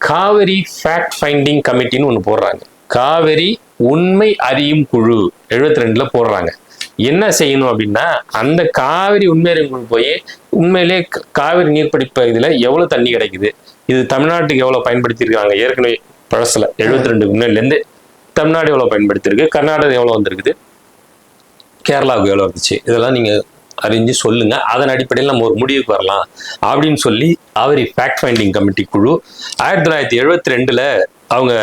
காவிரி ஃபேக்ட் ஃபைண்டிங் கமிட்டின்னு ஒன்று போடுறாங்க. காவிரி உண்மை அறியும் குழு 72ல போடுறாங்க. என்ன செய்யணும் அப்படின்னா, அந்த காவிரி உண்மை அறியும் குழு போய் உண்மையிலே காவிரி நீர்பிடிப்பு பகுதியில் எவ்வளவு தண்ணி கிடைக்குது, இது தமிழ்நாட்டுக்கு எவ்வளவு பயன்படுத்தியிருக்காங்க, ஏற்கனவே பழசுல 72க்கு முன்னாடிலேருந்து தமிழ்நாடு எவ்வளவு பயன்படுத்தியிருக்கு, கர்நாடகா எவ்வளவு வந்திருக்குது, கேரளாவுக்கு எவ்வளவு இருந்துச்சு, இதெல்லாம் நீங்க அறிஞ்சு சொல்லுங்க, அதன் அடிப்படையில் நம்ம ஒரு முடிவுக்கு வரலாம் அப்படின்னு சொல்லி காவிரி ஃபேக்ட் ஃபைண்டிங் கமிட்டி குழு 1972ல அவங்க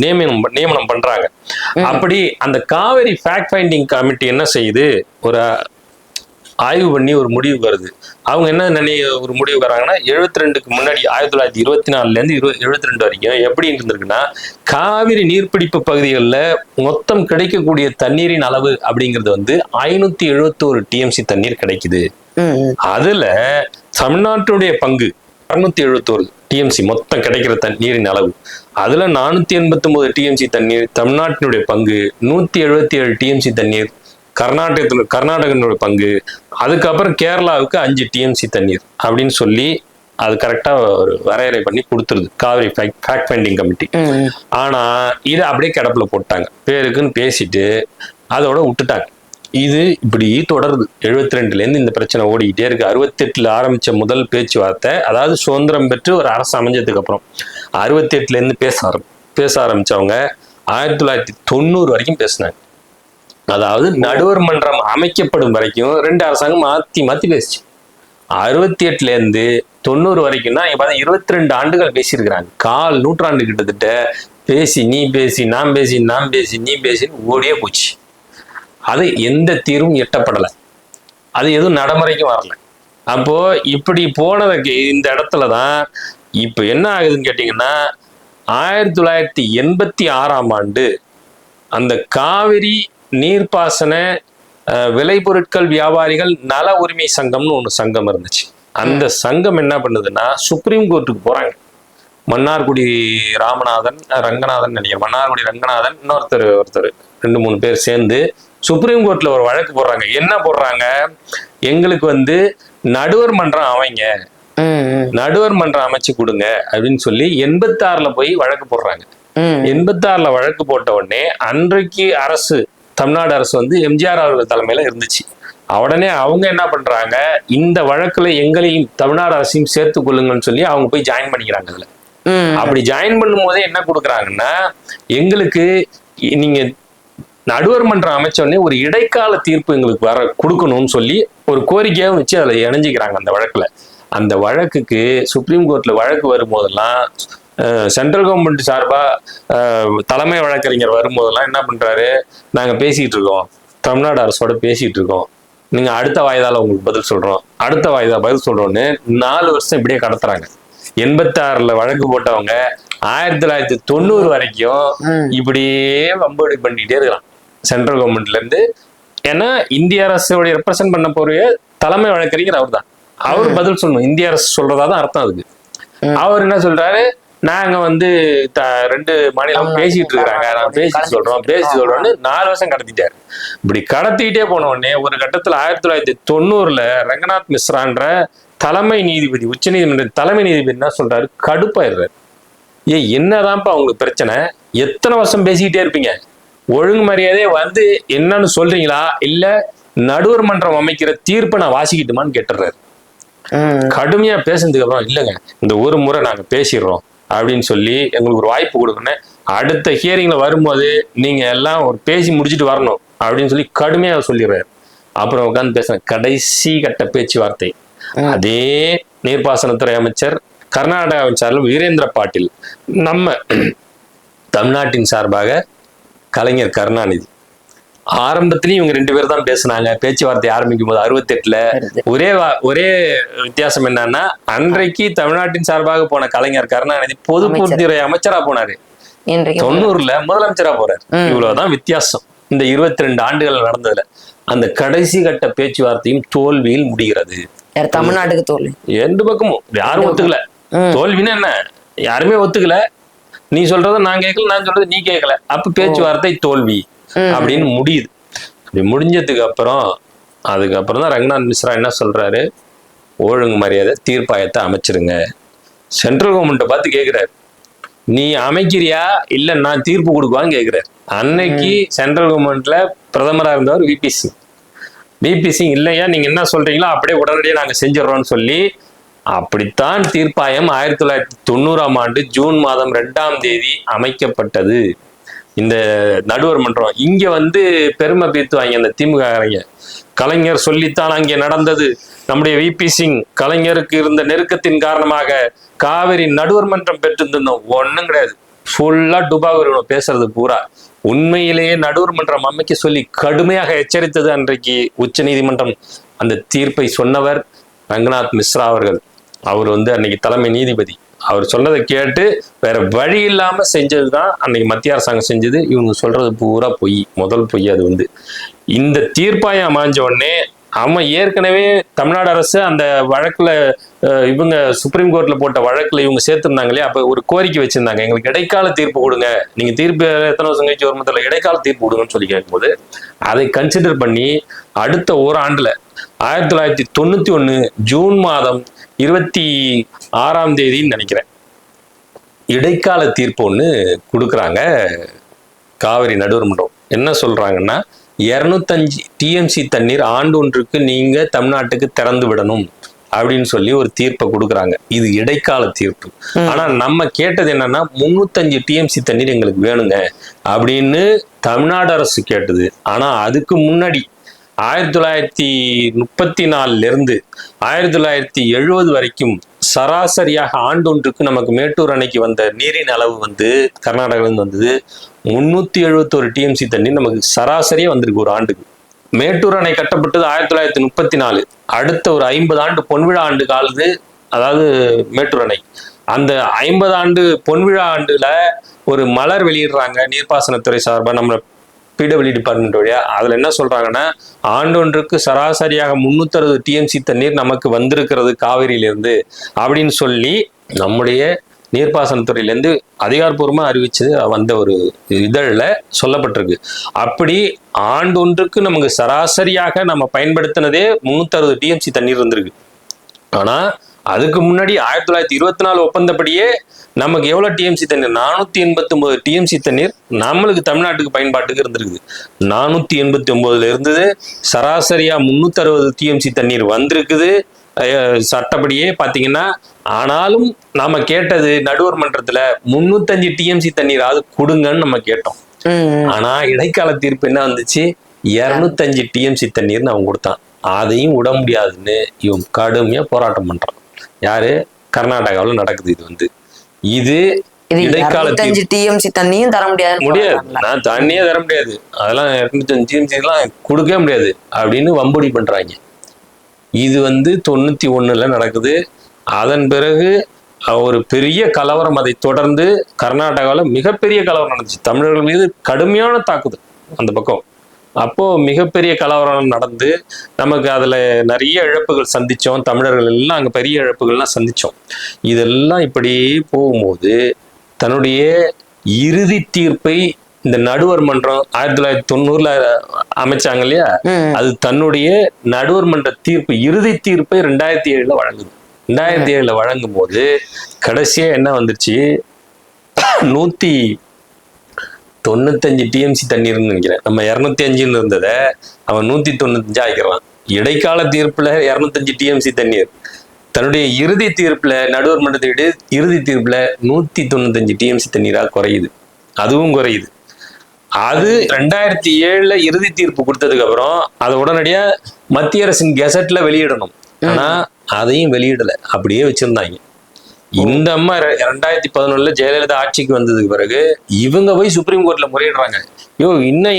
நியமனம் பண்றாங்க. அப்படி அந்த காவிரி ஃபேக்ட் ஃபைண்டிங் கமிட்டி என்ன செய்யுது, ஒரு ஆய்வு பண்ணி ஒரு முடிவு வருது. அவங்க என்ன ஒரு முடிவு வராங்கன்னா, 72க்கு முன்னாடி 1924ல இருந்து 72 வரைக்கும் எப்படி இருந்திருக்குன்னா, காவிரி நீர்பிடிப்பு பகுதிகளில் மொத்தம் கிடைக்கக்கூடிய தண்ணீரின் அளவு அப்படிங்கிறது வந்து 571 டிஎம்சி தண்ணீர் கிடைக்குது. அதுல தமிழ்நாட்டுடைய பங்கு 671 டிஎம்சி மொத்தம் கிடைக்கிற தண்ணீரின் அளவு. அதுல 489 டிஎம்சி தண்ணீர் தமிழ்நாட்டினுடைய பங்கு, 177 டிஎம்சி தண்ணீர் கர்நாடகத்தினுடைய பங்கு, அதுக்கப்புறம் கேரளாவுக்கு 5 டிஎம்சி தண்ணீர் அப்படின்னு சொல்லி அது கரெக்டா ஒரு வரையறை பண்ணி கொடுத்துருது காவிரி ஃபேக்ட் ஃபைண்டிங் கமிட்டி. ஆனா இதை அப்படியே கிடப்புல போட்டாங்க, பேருக்குன்னு பேசிட்டு அதோட விட்டுட்டாங்க. இது இப்படி தொடருது. 72ல இருந்து இந்த பிரச்சனை ஓடிக்கிட்டே இருக்கு. 68ல ஆரம்பிச்ச முதல் பேச்சுவார்த்தை, அதாவது சுதந்திரம் பெற்று ஒரு அரசு அமைஞ்சதுக்கு அப்புறம் 68ல இருந்து பேச ஆரம்பிச்சவங்க 1990 வரைக்கும் பேசினாங்க. அதாவது நடுவர் மன்றம் அமைக்கப்படும் வரைக்கும் 2 அரசாங்கம் மாத்தி பேசிச்சு. 68ல இருந்து 90 வரைக்கும் தான் 22 ஆண்டுகள் பேசியிருக்கிறாங்க. 1/4 நூற்றாண்டு கிட்டத்தட்ட பேசி நீ பேசி நான் பேசி நான் பேசி நீ பேசின்னு ஓடியே போச்சு. அது எந்த தீர்வும் எட்டப்படலை, அது எதுவும் நடைமுறைக்கும் வரல. அப்போ இப்படி போனதுக்கு இந்த இடத்துலதான் இப்ப என்ன ஆகுதுன்னு கேட்டீங்கன்னா, 1986ஆம் ஆண்டு அந்த காவிரி நீர்ப்பாசன விளைபொருட்கள் வியாபாரிகள் நல உரிமை சங்கம்னு ஒண்ணு சங்கம் இருந்துச்சு. அந்த சங்கம் என்ன பண்ணுதுன்னா, சுப்ரீம் கோர்ட்டுக்கு போறாங்க. மன்னார்குடி ரங்கநாதன் நினைக்கிறேன், மன்னார்குடி ரங்கநாதன் இன்னொருத்தர் 2-3 பேர் சேர்ந்து சுப்ரீம் கோர்ட்ல ஒரு வழக்கு போடுறாங்க. என்ன போடுறாங்க, எங்களுக்கு வந்து நடுவர் மன்றம் அமைச்சு கொடுங்க அப்படின்னு சொல்லி 86ல போய் வழக்கு போடுறாங்க. 86ல வழக்கு போட்ட உடனே அன்றைக்கு அரசு, தமிழ்நாடு அரசு வந்து எம்ஜிஆர் அவர்கள் தலைமையில இருந்துச்சு. உடனே அவங்க என்ன பண்றாங்க, இந்த வழக்குல எங்களையும் தமிழ்நாடு அரசையும் சேர்த்து கொள்ளுங்கன்னு சொல்லி அவங்க போய் ஜாயின் பண்ணிக்கிறாங்க. அதுல அப்படி ஜாயின் பண்ணும் போதே என்ன கொடுக்குறாங்கன்னா, எங்களுக்கு நீங்க நடுவர் மன்றம் அமைச்ச உடனே ஒரு இடைக்கால தீர்ப்பு எங்களுக்கு கொடுக்கணும்னு சொல்லி ஒரு கோரிக்கையாகவும் வச்சு அதில் இணைஞ்சிக்கிறாங்க அந்த வழக்குல. அந்த வழக்குக்கு சுப்ரீம் கோர்ட்ல வழக்கு வரும்போதெல்லாம் சென்ட்ரல் கவர்மெண்ட் சார்பா தலைமை வழக்கறிஞர் வரும்போதெல்லாம் என்ன பண்றாரு, நாங்க பேசிட்டு இருக்கோம், தமிழ்நாடு அரசோட பேசிட்டு இருக்கோம், நீங்க அடுத்த வாய்தால உங்களுக்கு பதில் சொல்றோம், அடுத்த வாய்தா பதில் சொல்றோம்னு 4 வருஷம் இப்படியே கடத்துறாங்க. 86ல வழக்கு போட்டவங்க 1990 வரைக்கும் இப்படியே வம்படி பண்ணிட்டே இருக்கலாம் சென்ட்ரல் கவர்மெண்ட்ல இருந்து. ஏன்னா இந்திய அரசோடைய ரெப்ரசென்ட் பண்ண போற தலைமை வழக்கறிஞர் அவர் தான், அவர் பதில் சொல்லணும். இந்திய அரசு சொல்றதா தான் அர்த்தம் அதுக்கு. அவர் என்ன சொல்றாரு, நாங்க வந்து 2 மாநிலம் பேசிட்டு இருக்கிறாங்க, நாங்க பேசி சொல்றோம்னு 4 வருஷம் கடத்திட்டாரு. இப்படி கடத்திக்கிட்டே போன உடனே ஒரு கட்டத்துல 1990ல ரங்கநாத் மிஸ்ரான்ற தலைமை நீதிபதி, உச்ச நீதிமன்ற தலைமை நீதிபதி என்ன சொல்றாரு, கடுப்பாயிடுறாரு. என்னதான்ப்பா உங்களுக்கு பிரச்சனை, எத்தனை வருஷம் பேசிக்கிட்டே இருப்பீங்க, ஒழுங்கு மரியாதையே வந்து என்னன்னு சொல்றீங்களா, இல்ல நடுவர் மன்றம் அமைக்கிற தீர்ப்பை நான் வாசிக்கிட்டுமான்னு கேட்டுறாரு. கடுமையா பேசுனதுக்கு அப்புறம், இல்லைங்க இந்த ஒரு முறை நாங்க பேசிடுறோம் அப்படின்னு சொல்லி எங்களுக்கு ஒரு வாய்ப்பு கொடுக்கணும், அடுத்த ஹியரிங்ல வரும்போது நீங்க எல்லாம் ஒரு பேசி முடிச்சுட்டு வரணும் அப்படின்னு சொல்லி கடுமையா சொல்லிடுறாரு. அப்புறம் உட்காந்து பேசுறேன். கடைசி கட்ட பேச்சுவார்த்தை அதே நீர்ப்பாசனத்துறை அமைச்சர் கர்நாடகாவின் சார்பில் வீரேந்திர பாட்டீல், நம்ம தமிழ்நாட்டின் சார்பாக கலைஞர் கருணாநிதி. ஆரம்பத்திலையும் இவங்க 2 பேர் தான் பேசினாங்க. பேச்சுவார்த்தை ஆரம்பிக்கும் போது 68ல ஒரே வித்தியாசம் என்னன்னா, அன்றைக்கு தமிழ்நாட்டின் சார்பாக போன கலைஞர் கருணாநிதி பொதுப்பூர்த்தித்துறை அமைச்சரா போனாரு, 90ல முதலமைச்சரா போறாரு. இவ்வளவுதான் வித்தியாசம் இந்த 22 ஆண்டுகள் நடந்ததுல. அந்த கடைசி கட்ட பேச்சுவார்த்தையும் தோல்வியில் முடிகிறது. தமிழ்நாட்டுக்கு தோல்வி. 2 பக்கமும் யாரும் ஒத்துக்கல. தோல்வின்னா என்ன, யாருமே ஒத்துக்கல. நீ சொல்றத நான் கேட்கல, நான் சொல்றது நீ கேட்கல, அப்ப பேச்சுவார்த்தை தோல்வி அப்படின்னு முடியுது. அப்படி முடிஞ்சதுக்கு அதுக்கப்புறம் தான் ரங்கநாத் மிஸ்ரா என்ன சொல்றாரு, ஒழுங்கு மரியாதை தீர்ப்பாயத்தை அமைச்சிருங்க. சென்ட்ரல் கவர்மெண்ட்டை பார்த்து கேட்கிறாரு, நீ அமைக்கிறியா இல்ல நான் தீர்ப்பு கொடுக்குவான்னு கேட்கிறாரு. அன்னைக்கு சென்ட்ரல் கவர்மெண்ட்ல பிரதமரா இருந்தவர் விபி சிங் இல்லையா நீங்க என்ன சொல்றீங்களோ அப்படியே உடனடியாக நாங்க செஞ்சிடறோம்னு சொல்லி, அப்படித்தான் தீர்ப்பாயம் 1990ஆம் ஆண்டு ஜூன் மாதம் 2ஆம் தேதி அமைக்கப்பட்டது. இந்த நடுவர் மன்றம் இங்க பெருமை பீத்துவாங்க அந்த திமுக. கலைஞர் சொல்லித்தான் அங்கே நடந்தது. நம்முடைய விபி சிங் கலைஞருக்கு இருந்த நெருக்கத்தின் காரணமாக காவிரி நடுவர் மன்றம் பெற்றிருந்தோம். ஒண்ணும் கிடையாது. ஃபுல்லா டுபாகூர் பேசுறது பூரா. உண்மையிலேயே நடுவர் மன்றம் அமைக்க சொல்லி கடுமையாக எச்சரித்தது அன்றைக்கு உச்ச நீதிமன்றம். அந்த தீர்ப்பை சொன்னவர் ரங்கநாத் மிஸ்ரா அவர்கள். அவர் அன்னைக்கு தலைமை நீதிபதி. அவர் சொன்னதை கேட்டு வேற வழி இல்லாம செஞ்சதுதான் அன்னைக்கு மத்திய அரசாங்கம் செஞ்சது. இவங்க சொல்றது பூரா பொய், முதல் பொய். அது இந்த தீர்ப்பாயம் அமைஞ்ச உடனே ஏற்கனவே தமிழ்நாடு அரசு அந்த வழக்குல இவங்க சுப்ரீம் கோர்ட்ல போட்ட வழக்குல இவங்க சேர்த்திருந்தாங்க இல்லையா, அப்ப ஒரு கோரிக்கை வச்சிருந்தாங்க, எங்களுக்கு இடைக்கால தீர்ப்பு கொடுங்க, நீங்க தீர்ப்பு எத்தனை வருஷம் கழிச்சு ஒரு மத்தில இடைக்கால தீர்ப்பு கொடுங்கன்னு சொல்லி கேட்கும்போது அதை கன்சிடர் பண்ணி அடுத்த ஓராண்டுல 1991 ஜூன் மாதம் 26ஆம் தேதின்னு நினைக்கிறேன் இடைக்கால தீர்ப்பு ஒண்ணு கொடுக்குறாங்க காவிரி நடுவர் மன்றம். என்ன சொல்றாங்கன்னா, 205 டிஎம்சி தண்ணீர் ஆண்டு ஒன்றுக்கு நீங்க தமிழ்நாட்டுக்கு திறந்து விடணும் அப்படின்னு சொல்லி ஒரு தீர்ப்பை கொடுக்குறாங்க. இது இடைக்கால தீர்ப்பு. ஆனா நம்ம கேட்டது என்னன்னா, 305 டிஎம்சி தண்ணீர் எங்களுக்கு வேணுங்க அப்படின்னு தமிழ்நாடு அரசு கேட்டது. ஆனா அதுக்கு முன்னாடி 1934 இருந்து 1970 வரைக்கும் சராசரியாக ஆண்டொன்றுக்கு நமக்கு மேட்டூர் அணைக்கு வந்த நீரின் அளவு கர்நாடகாவிலிருந்து வந்தது 371 டிஎம்சி தண்ணீர் நமக்கு சராசரியா வந்திருக்கு ஒரு ஆண்டுக்கு. மேட்டூர் அணை கட்டப்பட்டது 1934. அடுத்த ஒரு 50 ஆண்டு பொன்விழா ஆண்டு காலது, அதாவது மேட்டூர் அணை. அந்த 50 ஆண்டு பொன்விழா ஆண்டுல ஒரு மலர் வெளியிடுறாங்க நீர்ப்பாசனத்துறை சார்பா, நம்ம பிடபிள்யூ டிபார்ட்மெண்ட் வழியா. அதுல என்ன சொல்றாங்கன்னா, ஆண்டொன்றுக்கு சராசரியாக 360 டிஎம்சி தண்ணீர் நமக்கு வந்திருக்கிறது காவிரியிலிருந்து அப்படின்னு சொல்லி நம்முடைய நீர்ப்பாசனத்துறையிலேருந்து அதிகாரப்பூர்வமா அறிவிச்சு வந்த ஒரு இதழில் சொல்லப்பட்டிருக்கு. அப்படி ஆண்டொன்றுக்கு நமக்கு சராசரியாக நம்ம பயன்படுத்தினதே 360 டிஎம்சி தண்ணீர் இருந்திருக்கு. ஆனா அதுக்கு முன்னாடி 1924 ஒப்பந்தப்படியே நமக்கு எவ்வளவு டிஎம்சி தண்ணீர், 489 டிஎம்சி தண்ணீர் நம்மளுக்கு தமிழ்நாட்டுக்கு பயன்பாட்டுக்கு இருந்திருக்குது. 489 இருந்தது, சராசரியா 360 டிஎம்சி தண்ணீர் வந்திருக்குது சட்டப்படியே பாத்தீங்கன்னா. ஆனாலும் நாம கேட்டது நடுவர் மன்றத்துல 305 டிஎம்சி தண்ணீராவது கொடுங்கன்னு நம்ம கேட்டோம். ஆனா இடைக்கால தீர்ப்பு என்ன வந்துச்சு, 205 டிஎம்சி தண்ணீர்னு அவன் கொடுத்தான். அதையும் விட முடியாதுன்னு இவன் கடுமையா போராட்டம் பண்றான். யாரு, கர்நாடகாவில் நடக்குது. இது இடைக்கால டிஎம்சி தண்ணியும் தர முடியாது, நான் தண்ணியே தர முடியாது, அதெல்லாம் 205 டிஎம்சி எல்லாம் கொடுக்கவே முடியாது அப்படின்னு வம்படி பண்றாங்க. இது 91 நடக்குது. அதன் பிறகு ஒரு பெரிய கலவரம், அதை தொடர்ந்து கர்நாடகாவில் மிகப்பெரிய கலவரம் நடந்துச்சு. தமிழர்கள் மீது கடுமையான தாக்குதல் அந்த பக்கம். அப்போ மிகப்பெரிய கலவரம் நடந்து நமக்கு அதுல நிறைய இழப்புகள் சந்திச்சோம். தமிழர்கள் எல்லாம் அங்க பெரிய இழப்புகள்லாம் சந்திச்சோம். இதெல்லாம் இப்படி போகும்போது தன்னுடைய இறுதி தீர்ப்பை இந்த நடுவர் மன்றம் 1990 அமைச்சாங்க இல்லையா, அது தன்னுடைய நடுவர் மன்ற தீர்ப்பு, இறுதி தீர்ப்பை 2007 வழங்குது. 2007 வழங்கும் போது கடைசியா என்ன வந்துருச்சு, 195 டிஎம்சி தண்ணீர்னு நினைக்கிறேன். நம்ம 205 இருந்ததை அவன் 195 ஆகிக்கிறான். இடைக்கால தீர்ப்புல 205 டிஎம்சி தண்ணீர், தன்னுடைய இறுதி தீர்ப்புல நடுவர் மன்றத்தை இறுதி தீர்ப்புல 195 டிஎம்சி தண்ணீரா குறையுது. அதுவும் குறையுது. அது 2007 இறுதி தீர்ப்பு கொடுத்ததுக்கு அப்புறம் அதை உடனடியா மத்திய அரசின் கெசட்ல வெளியிடணும். ஆனா அதையும் வெளியிடல, அப்படியே வச்சிருந்தாங்க. இந்த அம்மா 2011 ஜெயலலிதா ஆட்சிக்கு வந்ததுக்கு பிறகு இவங்க போய் சுப்ரீம் கோர்ட்ல முறையிடுறாங்க. இன்னும்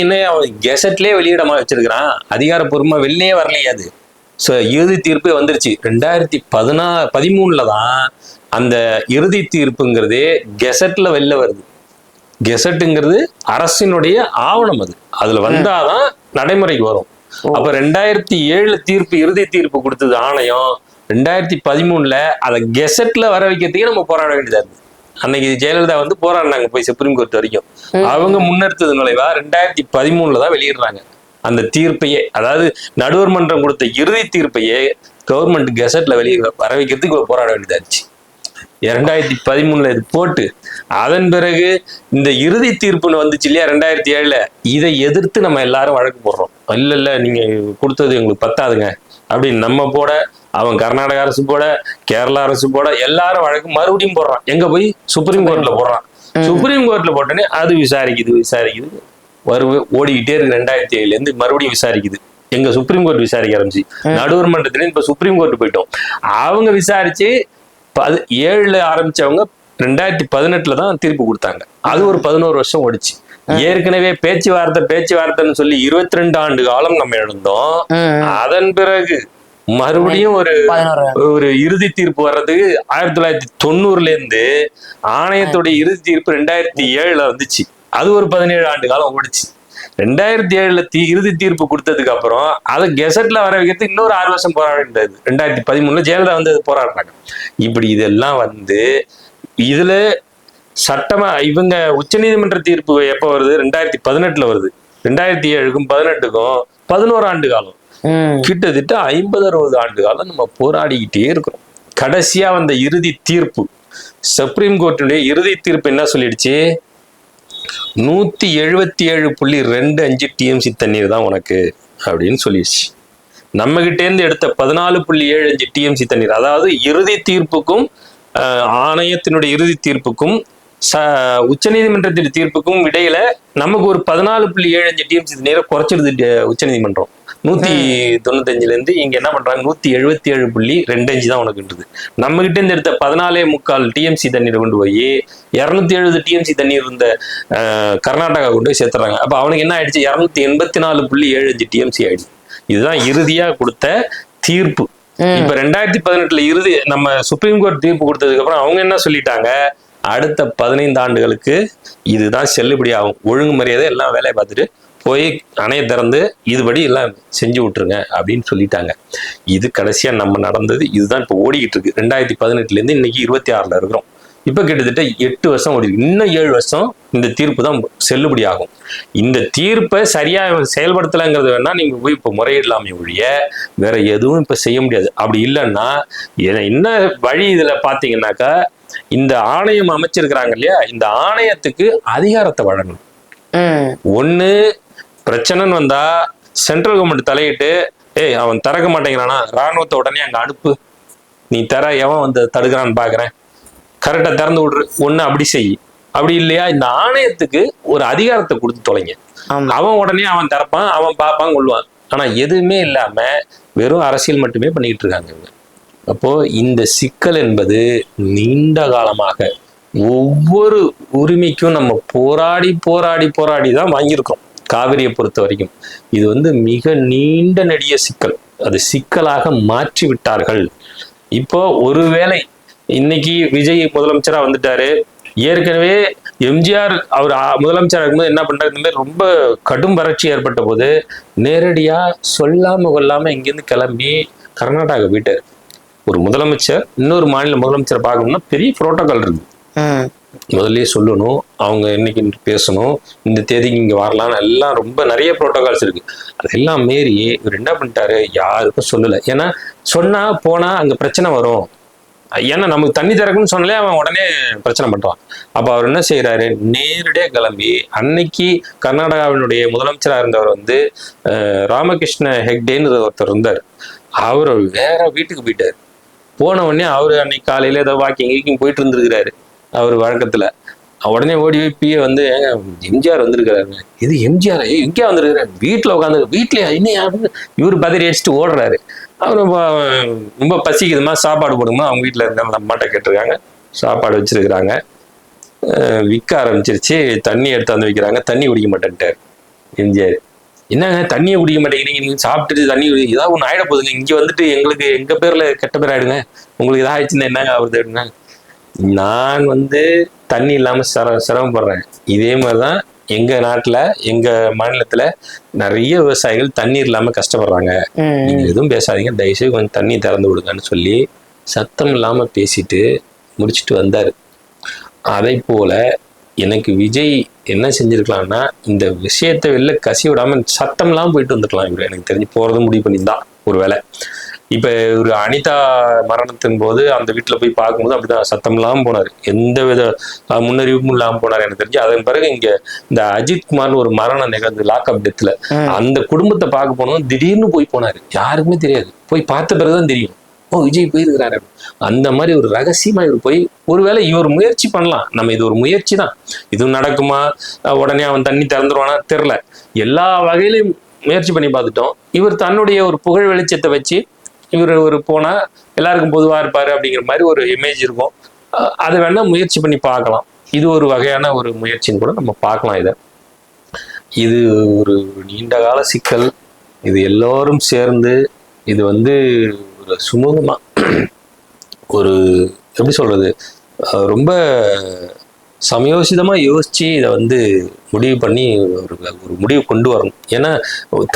கெசட்லயே வெளியிடமா வச்சிருக்கிறான், அதிகாரப்பூர்வமா வெளியே வரலையே. அது இறுதி தீர்ப்பு வந்துருச்சு 2013 தான் அந்த இறுதி தீர்ப்புங்கிறதே கெசட்ல வெளில வருது. கெசட்டுங்கிறது அரசினுடைய ஆவணம், அதுல வந்தாதான் நடைமுறைக்கு வரும். அப்ப 2007 தீர்ப்பு, இறுதி தீர்ப்பு கொடுத்தது ஆணையம், 2013 அதை கெசட்ல வர வைக்கிறதுக்கே நம்ம போராட வேண்டியதா இருக்கு. அன்னைக்கு ஜெயலலிதா வந்து போராடினாங்க போய் சுப்ரீம் கோர்ட் வரைக்கும். அவங்க முன்னெடுத்தது நுழைவா 2013 தான் வெளியிடுறாங்க அந்த தீர்ப்பையே. அதாவது நடுவர் மன்றம் கொடுத்த இறுதி தீர்ப்பையே கவர்மெண்ட் கெசட்ல வெளியே வர வைக்கிறதுக்கு போராட வேண்டியதாச்சு. 2013 இது போட்டு அதன் பிறகு இந்த இறுதி தீர்ப்புன்னு வந்துச்சு இல்லையா 2007, இதை எதிர்த்து நம்ம எல்லாரும் வழக்கு போடுறோம். இல்ல நீங்க கொடுத்தது எங்களுக்கு பத்தாதுங்க அப்படின்னு நம்ம போட, அவன் கர்நாடக அரசு போட, கேரளா அரசு போட, எல்லாரும் வழக்கு மறுபடியும் போடுறான். எங்க போய் சுப்ரீம் கோர்ட்ல போடுறான். சுப்ரீம் கோர்ட்ல போட்டோன்னே அது விசாரிக்குது ஓடிக்கிட்டே இருக்கு. 2007 இருந்து மறுபடியும் விசாரிக்குது. எங்க சுப்ரீம் கோர்ட் விசாரிக்க ஆரம்பிச்சு, நடுவர் மன்றத்துல இப்ப சுப்ரீம் கோர்ட் போயிட்டோம். அவங்க விசாரிச்சு 7 ஆரம்பிச்சவங்க 2018 தான் தீர்ப்பு கொடுத்தாங்க. அது ஒரு 11 வருஷம் ஓடிச்சு. ஏற்கனவே பேச்சுவார்த்தைன்னு சொல்லி 22 ஆண்டு காலம் நம்ம எழுந்தோம். அதன் பிறகு மறுபடியும் ஒரு இறுதி தீர்ப்பு வர்றதுக்கு 1990 இருந்து ஆணையத்துடைய இறுதி தீர்ப்பு 2007 வந்துச்சு. அது ஒரு 17 ஆண்டு காலம் ஓடிச்சு. 2007 இறுதி தீர்ப்பு கொடுத்ததுக்கு அப்புறம் அதை கெசட்ல வர வைக்கிறதுக்கு இன்னொரு 6 வருஷம் போராட வேண்டியது. 2013 ஜெயலலிதா வந்து போராடுறாங்க. இப்படி இதெல்லாம் வந்து இதுல சட்டமா இவங்க உச்சநீதிமன்ற தீர்ப்பு எப்ப வருது? 2018 வருது. 2007க்கும் 18க்கும் 11 ஆண்டு காலம். கிட்டத்தட்ட 50-60 ஆண்டு காலம் நம்ம போராடிக்கிட்டே இருக்கிறோம். கடைசியா வந்த இறுதி தீர்ப்பு, சுப்ரீம் கோர்ட்டுடைய இறுதி தீர்ப்பு என்ன சொல்லிடுச்சு? 177.25 டிஎம்சி தண்ணீர் தான் உனக்கு அப்படின்னு சொல்லிடுச்சு. நம்ம கிட்டே இருந்து எடுத்த 14.75 டிஎம்சி தண்ணீர், அதாவது இறுதி தீர்ப்புக்கும் ஆணையத்தினுடைய இறுதி தீர்ப்புக்கும் உச்சநீதிமன்றத்தின் தீர்ப்புக்கும் இடையில நமக்கு ஒரு 14.75 டிஎம்சி தண்ணீரை குறைச்சிடுது உச்சநீதிமன்றம். 195 இருந்து இங்க என்ன பண்றாங்க? 177.25 தான் உனக்குன்றது. நம்ம கிட்ட இருந்து எடுத்த 14.25 டிஎம்சி தண்ணீரை கொண்டு போய் 270 டிஎம்சி தண்ணீர் இருந்த கர்நாடகா கொண்டு போய் சேர்த்துறாங்க. அப்ப அவனுக்கு என்ன ஆயிடுச்சு? 284.75 டிஎம்சி ஆயிடுச்சு. இதுதான் இறுதியா கொடுத்த தீர்ப்பு. இப்ப 2018 இறுதி நம்ம சுப்ரீம் கோர்ட் தீர்ப்பு கொடுத்ததுக்கு அப்புறம் அவங்க என்ன சொல்லிட்டாங்க? அடுத்த 15 ஆண்டுகளுக்கு இதுதான் செல்லுபடி ஆகும். ஒழுங்குமுறையதை எல்லாம் வேலையை பார்த்துட்டு போய் அணையை திறந்து இதுபடி எல்லாம் செஞ்சு விட்டுருங்க அப்படின்னு சொல்லிட்டாங்க. இது கடைசியா நம்ம நடந்தது. இதுதான் இப்ப ஓடிக்கிட்டு இருக்கு. 2018 இருந்து இன்னைக்கு 26ல இருக்கிறோம். இப்ப கிட்டத்தட்ட 8 வருஷம் ஓடி இருக்கு. இன்னும் 7 வருஷம் இந்த தீர்ப்பு தான் செல்லுபடி ஆகும். இந்த தீர்ப்பை சரியா செயல்படுத்தலைங்கிறது வேணா நீங்க போய் இப்ப முறையிடலாமே ஒழிய வேற எதுவும் இப்ப செய்ய முடியாது. அப்படி இல்லைன்னா என்ன வழி இதுல பாத்தீங்கன்னாக்கா, இந்த ஆணையம் அமைச்சிருக்கிறாங்க இல்லையா, இந்த ஆணையத்துக்கு அதிகாரத்தை வழங்கணும். ஒண்ணு பிரச்சனைன்னு வந்தா சென்ட்ரல் கவர்மெண்ட் தலையிட்டு, அவன் திறக்க மாட்டேங்கிறானா, ராணுவத்தை உடனே அங்க அனுப்பு, நீ எவன் வந்து தடுக்கிறான்னு பாக்குறேன், கரெக்டா திறந்து விடுற, ஒண்ணு அப்படி செய். அப்படி இல்லையா இந்த ஆணையத்துக்கு ஒரு அதிகாரத்தை கொடுத்து தொலைங்க. அவன் உடனே அவன் திறப்பான், அவன் பார்ப்பான், கொள்வான். ஆனா எதுவுமே இல்லாம வெறும் அரசியல் மட்டுமே பண்ணிக்கிட்டு இருக்காங்க. அப்போ இந்த சிக்கல் என்பது நீண்ட காலமாக ஒவ்வொரு உரிமைக்கும் நம்ம போராடி போராடி போராடி தான் வாங்கியிருக்கோம். காவிரியை பொறுத்த வரைக்கும் இது வந்து மிக நீண்ட நெடிய சிக்கல். அது சிக்கலாக மாற்றி விட்டார்கள். இப்போ ஒருவேளை இன்னைக்கு விஜய் முதலமைச்சரா வந்துட்டாரு. ஏற்கனவே எம்ஜிஆர் அவர் முதலமைச்சராக இருக்கும்போது என்ன பண்றாரு, இந்த மாதிரி ரொம்ப கடும் வறட்சி ஏற்பட்ட போது நேரடியா சொல்லாம கொள்ளாம இங்கிருந்து கிளம்பி கர்நாடகா போயிட்டாரு. ஒரு முதலமைச்சர் இன்னொரு மாநில முதலமைச்சரை பார்க்கணும்னா பெரிய புரோட்டோகால் இருக்கு. முதல்லயே சொல்லணும், அவங்க இன்னைக்கு பேசணும், இந்த தேதிக்கு இங்க வரலாம்னு எல்லாம் ரொம்ப நிறைய புரோட்டோகால்ஸ் இருக்கு. அதெல்லாம் மீறி இவர் என்ன பண்ணிட்டாரு, யாருக்கும் சொல்லலை. ஏன்னா சொன்னா போனா அங்க பிரச்சனை வரும். ஏன்னா நமக்கு தண்ணி திறக்குன்னு சொன்னாலே அவன் உடனே பிரச்சனை பண்றான். அப்ப அவர் என்ன செய்யறாரு, நேரடியா கிளம்பி அன்னைக்கு கர்நாடகாவினுடைய முதலமைச்சரா இருந்தவர் வந்து ராமகிருஷ்ண ஹெக்டேன்னு ஒருத்தர் இருந்தார். அவர் வேற வீட்டுக்கு போயிட்டாரு. போன உடனே அவரு அன்னைக்கு காலையில ஏதோ வாக்கிங் போயிட்டு இருந்திருக்கிறாரு அவர் வழக்கத்துல. உடனே ஓடி போய் பிஏ வந்து எம்ஜிஆர் வந்திருக்கிறாரு. இது எம்ஜிஆர் எங்கேயா வந்திருக்கிறாரு, வீட்டுல உட்காந்து வீட்லயே இன்னும் இவரு பதறி அடிச்சுட்டு ஓடுறாரு. அவரு ரொம்ப பசிக்குதுமா, சாப்பாடு போடுமா, அவங்க வீட்டுல இருந்தாலும் அம்மாட்ட கேட்டிருக்காங்க. சாப்பாடு வச்சிருக்கிறாங்க. விற்க ஆரம்பிச்சிருச்சு. தண்ணி எடுத்து வந்து வைக்கிறாங்க. தண்ணி குடிக்க மாட்டேன்ட்டார் எம்ஜிஆர். என்னங்க தண்ணியை குடிக்க மாட்டேங்கிறீங்க, நீங்க சாப்பிட்டுட்டு தண்ணி ஏதாவது ஒண்ணு ஆயிட போகுதுங்க, இங்க வந்துட்டு எங்களுக்கு எங்க பேர்ல கெட்ட பேர் ஆயிடுங்க, உங்களுக்கு ஏதாவது ஆயிடுச்சுன்னா என்னங்க ஆகுது அப்படின்னா, நான் வந்து தண்ணி இல்லாம சிரமப்படுறேன். இதே மாதிரிதான் எங்க நாட்டுல எங்க மாநிலத்துல நிறைய விவசாயிகள் தண்ணீர் இல்லாம கஷ்டப்படுறாங்க, நீங்க எதுவும் பேசாதீங்க, தயவுசெய்து கொஞ்சம் தண்ணி திறந்து விடுங்கன்னு சொல்லி சத்தம் இல்லாம பேசிட்டு முடிச்சுட்டு வந்தாரு. அதை போல எனக்கு விஜய் என்ன செஞ்சிருக்கலாம்னா, இந்த விஷயத்தை வெளில கசி விடாம சத்தம் இல்லாம போயிட்டு வந்துருக்கலாம். இவர் எனக்கு தெரிஞ்சு போறது முடிவு பண்ணியிருந்தான் ஒருவேளை. இப்ப ஒரு அனிதா மரணத்தின் போது அந்த வீட்டுல போய் பார்க்கும்போது அப்படிதான் சத்தம் இல்லாம போனாரு, எந்த வித முன்னறிவிப்பும் இல்லாம போனாரு எனக்கு தெரிஞ்சு. அதன் பிறகு இங்க இந்த அஜித் குமார்னு ஒரு மரணம் நிகழ்ந்து லாக்அப் டெத்ல அந்த குடும்பத்தை பார்க்க போனதும் திடீர்னு போனாரு, யாருக்குமே தெரியாது. போய் பார்த்த பிறகுதான் தெரியும், ஓ விஜய் போயிருக்கிறாரு. அந்த மாதிரி ஒரு ரகசியமா இவர் போய், ஒருவேளை இவர் முயற்சி பண்ணலாம், நம்ம இது ஒரு முயற்சி தான், இது நடக்குமா, உடனே அவன் தண்ணி திறந்துருவானா தெரியல, எல்லா வகையிலையும் முயற்சி பண்ணி பார்த்துட்டோம். இவர் தன்னுடைய ஒரு புகழ் வெளிச்சத்தை வச்சு இவர் ஒரு போனா எல்லாருக்கும் பொதுவா இருப்பாரு அப்படிங்கிற மாதிரி ஒரு இமேஜ் இருக்கும். அதை வேணா முயற்சி பண்ணி பார்க்கலாம். இது ஒரு வகையான ஒரு முயற்சின்னு கூட நம்ம பார்க்கலாம். இது ஒரு நீண்ட கால சிக்கல். இது எல்லோரும் சேர்ந்து இது ஒரு சுமூகமா ஒரு எப்படி சொல்றது, ரொம்ப சமயோசிதமா யோசிச்சு இதை முடிவு பண்ணி ஒரு முடிவு கொண்டு வரணும். ஏன்னா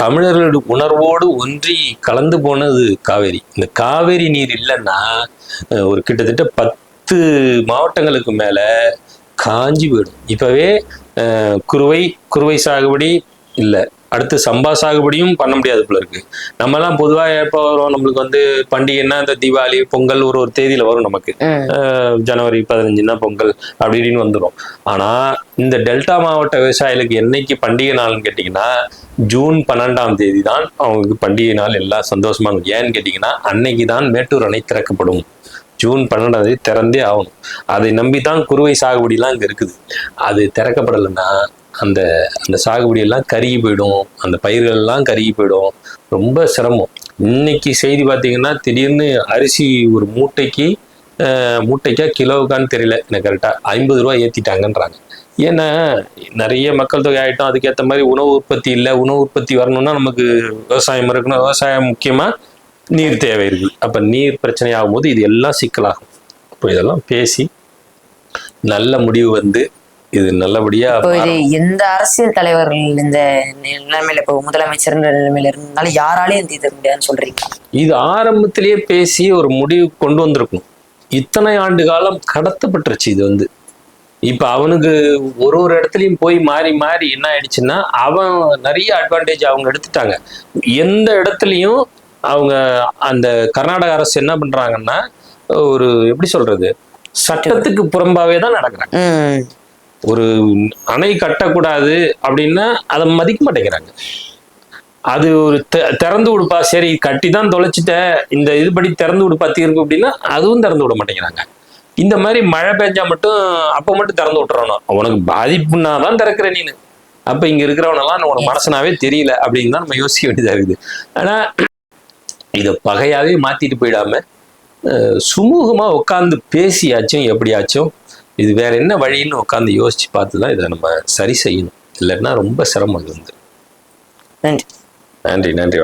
தமிழர்களுடைய உணர்வோடு ஒன்றி கலந்து போனது காவேரி. இந்த காவேரி நீர் இல்லைன்னா ஒரு கிட்டத்தட்ட 10 மாவட்டங்களுக்கு மேல காஞ்சி போயிடும். இப்பவே குறுவை சாகுபடி இல்லை, அடுத்து சம்பா சாகுபடியும் பண்ண முடியாது போல இருக்கு. நம்ம எல்லாம் பொதுவா எப்போ வரும், நம்மளுக்கு பண்டிகைன்னா இந்த தீபாவளி பொங்கல் ஒரு தேதியில வரும், நமக்கு ஜனவரி 15ன்னா பொங்கல் அப்படின்னு வந்துடும். ஆனா இந்த டெல்டா மாவட்ட விவசாயிகளுக்கு என்னைக்கு பண்டிகை நாள்னு கேட்டீங்கன்னா ஜூன் 12ஆம் தேதி தான் அவங்களுக்கு பண்டிகை நாள். எல்லாம் சந்தோஷமா இருக்கும். ஏன்னு கேட்டீங்கன்னா அன்னைக்கு தான் மேட்டூர் அணை திறக்கப்படும். ஜூன் 12ஆம் தேதி திறந்தே ஆகணும். அதை நம்பித்தான் குறுவை சாகுபடிலாம் இங்க இருக்குது. அது திறக்கப்படலைன்னா அந்த அந்த சாகுபடி எல்லாம் கருகி போயிடும், அந்த பயிர்கள் எல்லாம் கருகி போயிடும், ரொம்ப சிரமம். இன்னைக்கு செய்தி பார்த்தீங்கன்னா திடீர்னு அரிசி ஒரு மூட்டைக்கா கிலோவுக்கான்னு தெரியல எனக்கு கரெக்டா 50 ரூபா ஏத்திட்டாங்கன்றாங்க. ஏன்னா நிறைய மக்கள் தொகை ஆயிட்டோம், அதுக்கேற்ற மாதிரி உணவு உற்பத்தி இல்லை. உணவு உற்பத்தி வரணும்னா நமக்கு விவசாயம் இருக்கணும், விவசாயம் முக்கியமா, நீர் தேவை இருக்கு. அப்ப நீர் பிரச்சனை ஆகும்போது இது எல்லாம் சிக்கலாகும். இப்போ இதெல்லாம் பேசி நல்ல முடிவு இது நல்லபடியா எந்த அரசியல் தலைவர்கள் இந்த நிலைமையில இப்போ முதலமைச்சர் நிலைமையில இருந்தாலும் யாராலையும் தீர்க்க முடியாதுன்னு சொல்றீங்க? இது ஆரம்பத்திலேயே பேசி ஒரு முடிவு கொண்டு வந்திருக்கணும். இத்தனை ஆண்டு காலம் கடத்தப்பட்டுருச்சு. இது இப்ப அவனுக்கு ஒரு இடத்துலயும் போய் மாறி மாறி என்ன ஆயிடுச்சுன்னா அவன் நிறைய அட்வான்டேஜ் அவங்க எடுத்துட்டாங்க. எந்த இடத்துலயும் அவங்க அந்த கர்நாடக அரசு என்ன பண்றாங்கன்னா ஒரு எப்படி சொல்றது, சட்டத்துக்கு புறம்பாவே தான் நடக்கிறாங்க. ஒரு அணை கட்டக்கூடாது அப்படின்னா அதை மதிக்க மாட்டேங்கிறாங்க. அது ஒரு திறந்து விடுப்பா, சரி கட்டி தான் தொலைச்சிட்ட, இந்த இதுபடி திறந்து விடுப்பா தீர்வு அப்படின்னா அதுவும் திறந்து விட மாட்டேங்கிறாங்க. இந்த மாதிரி மழை பெஞ்சா மட்டும் அப்ப மட்டும் திறந்து விட்டுறணும், உனக்கு பாதிப்புன்னா தான் திறக்கிற நீனு, அப்ப இங்க இருக்கிறவனெல்லாம் உனக்கு மனசனாவே தெரியல அப்படின்னு தான் நம்ம யோசிக்க வேண்டியதா இருக்குது. ஆனா இதை பகையாவே மாத்திட்டு போயிடாம சுமூகமா உட்காந்து பேசியாச்சும் எப்படியாச்சும் இது வேற என்ன வழின்னு உட்காந்து யோசிச்சு பார்த்துதான் இதை நம்ம சரி செய்யணும். இல்லைன்னா ரொம்ப சிரமம். நன்றி. நன்றி.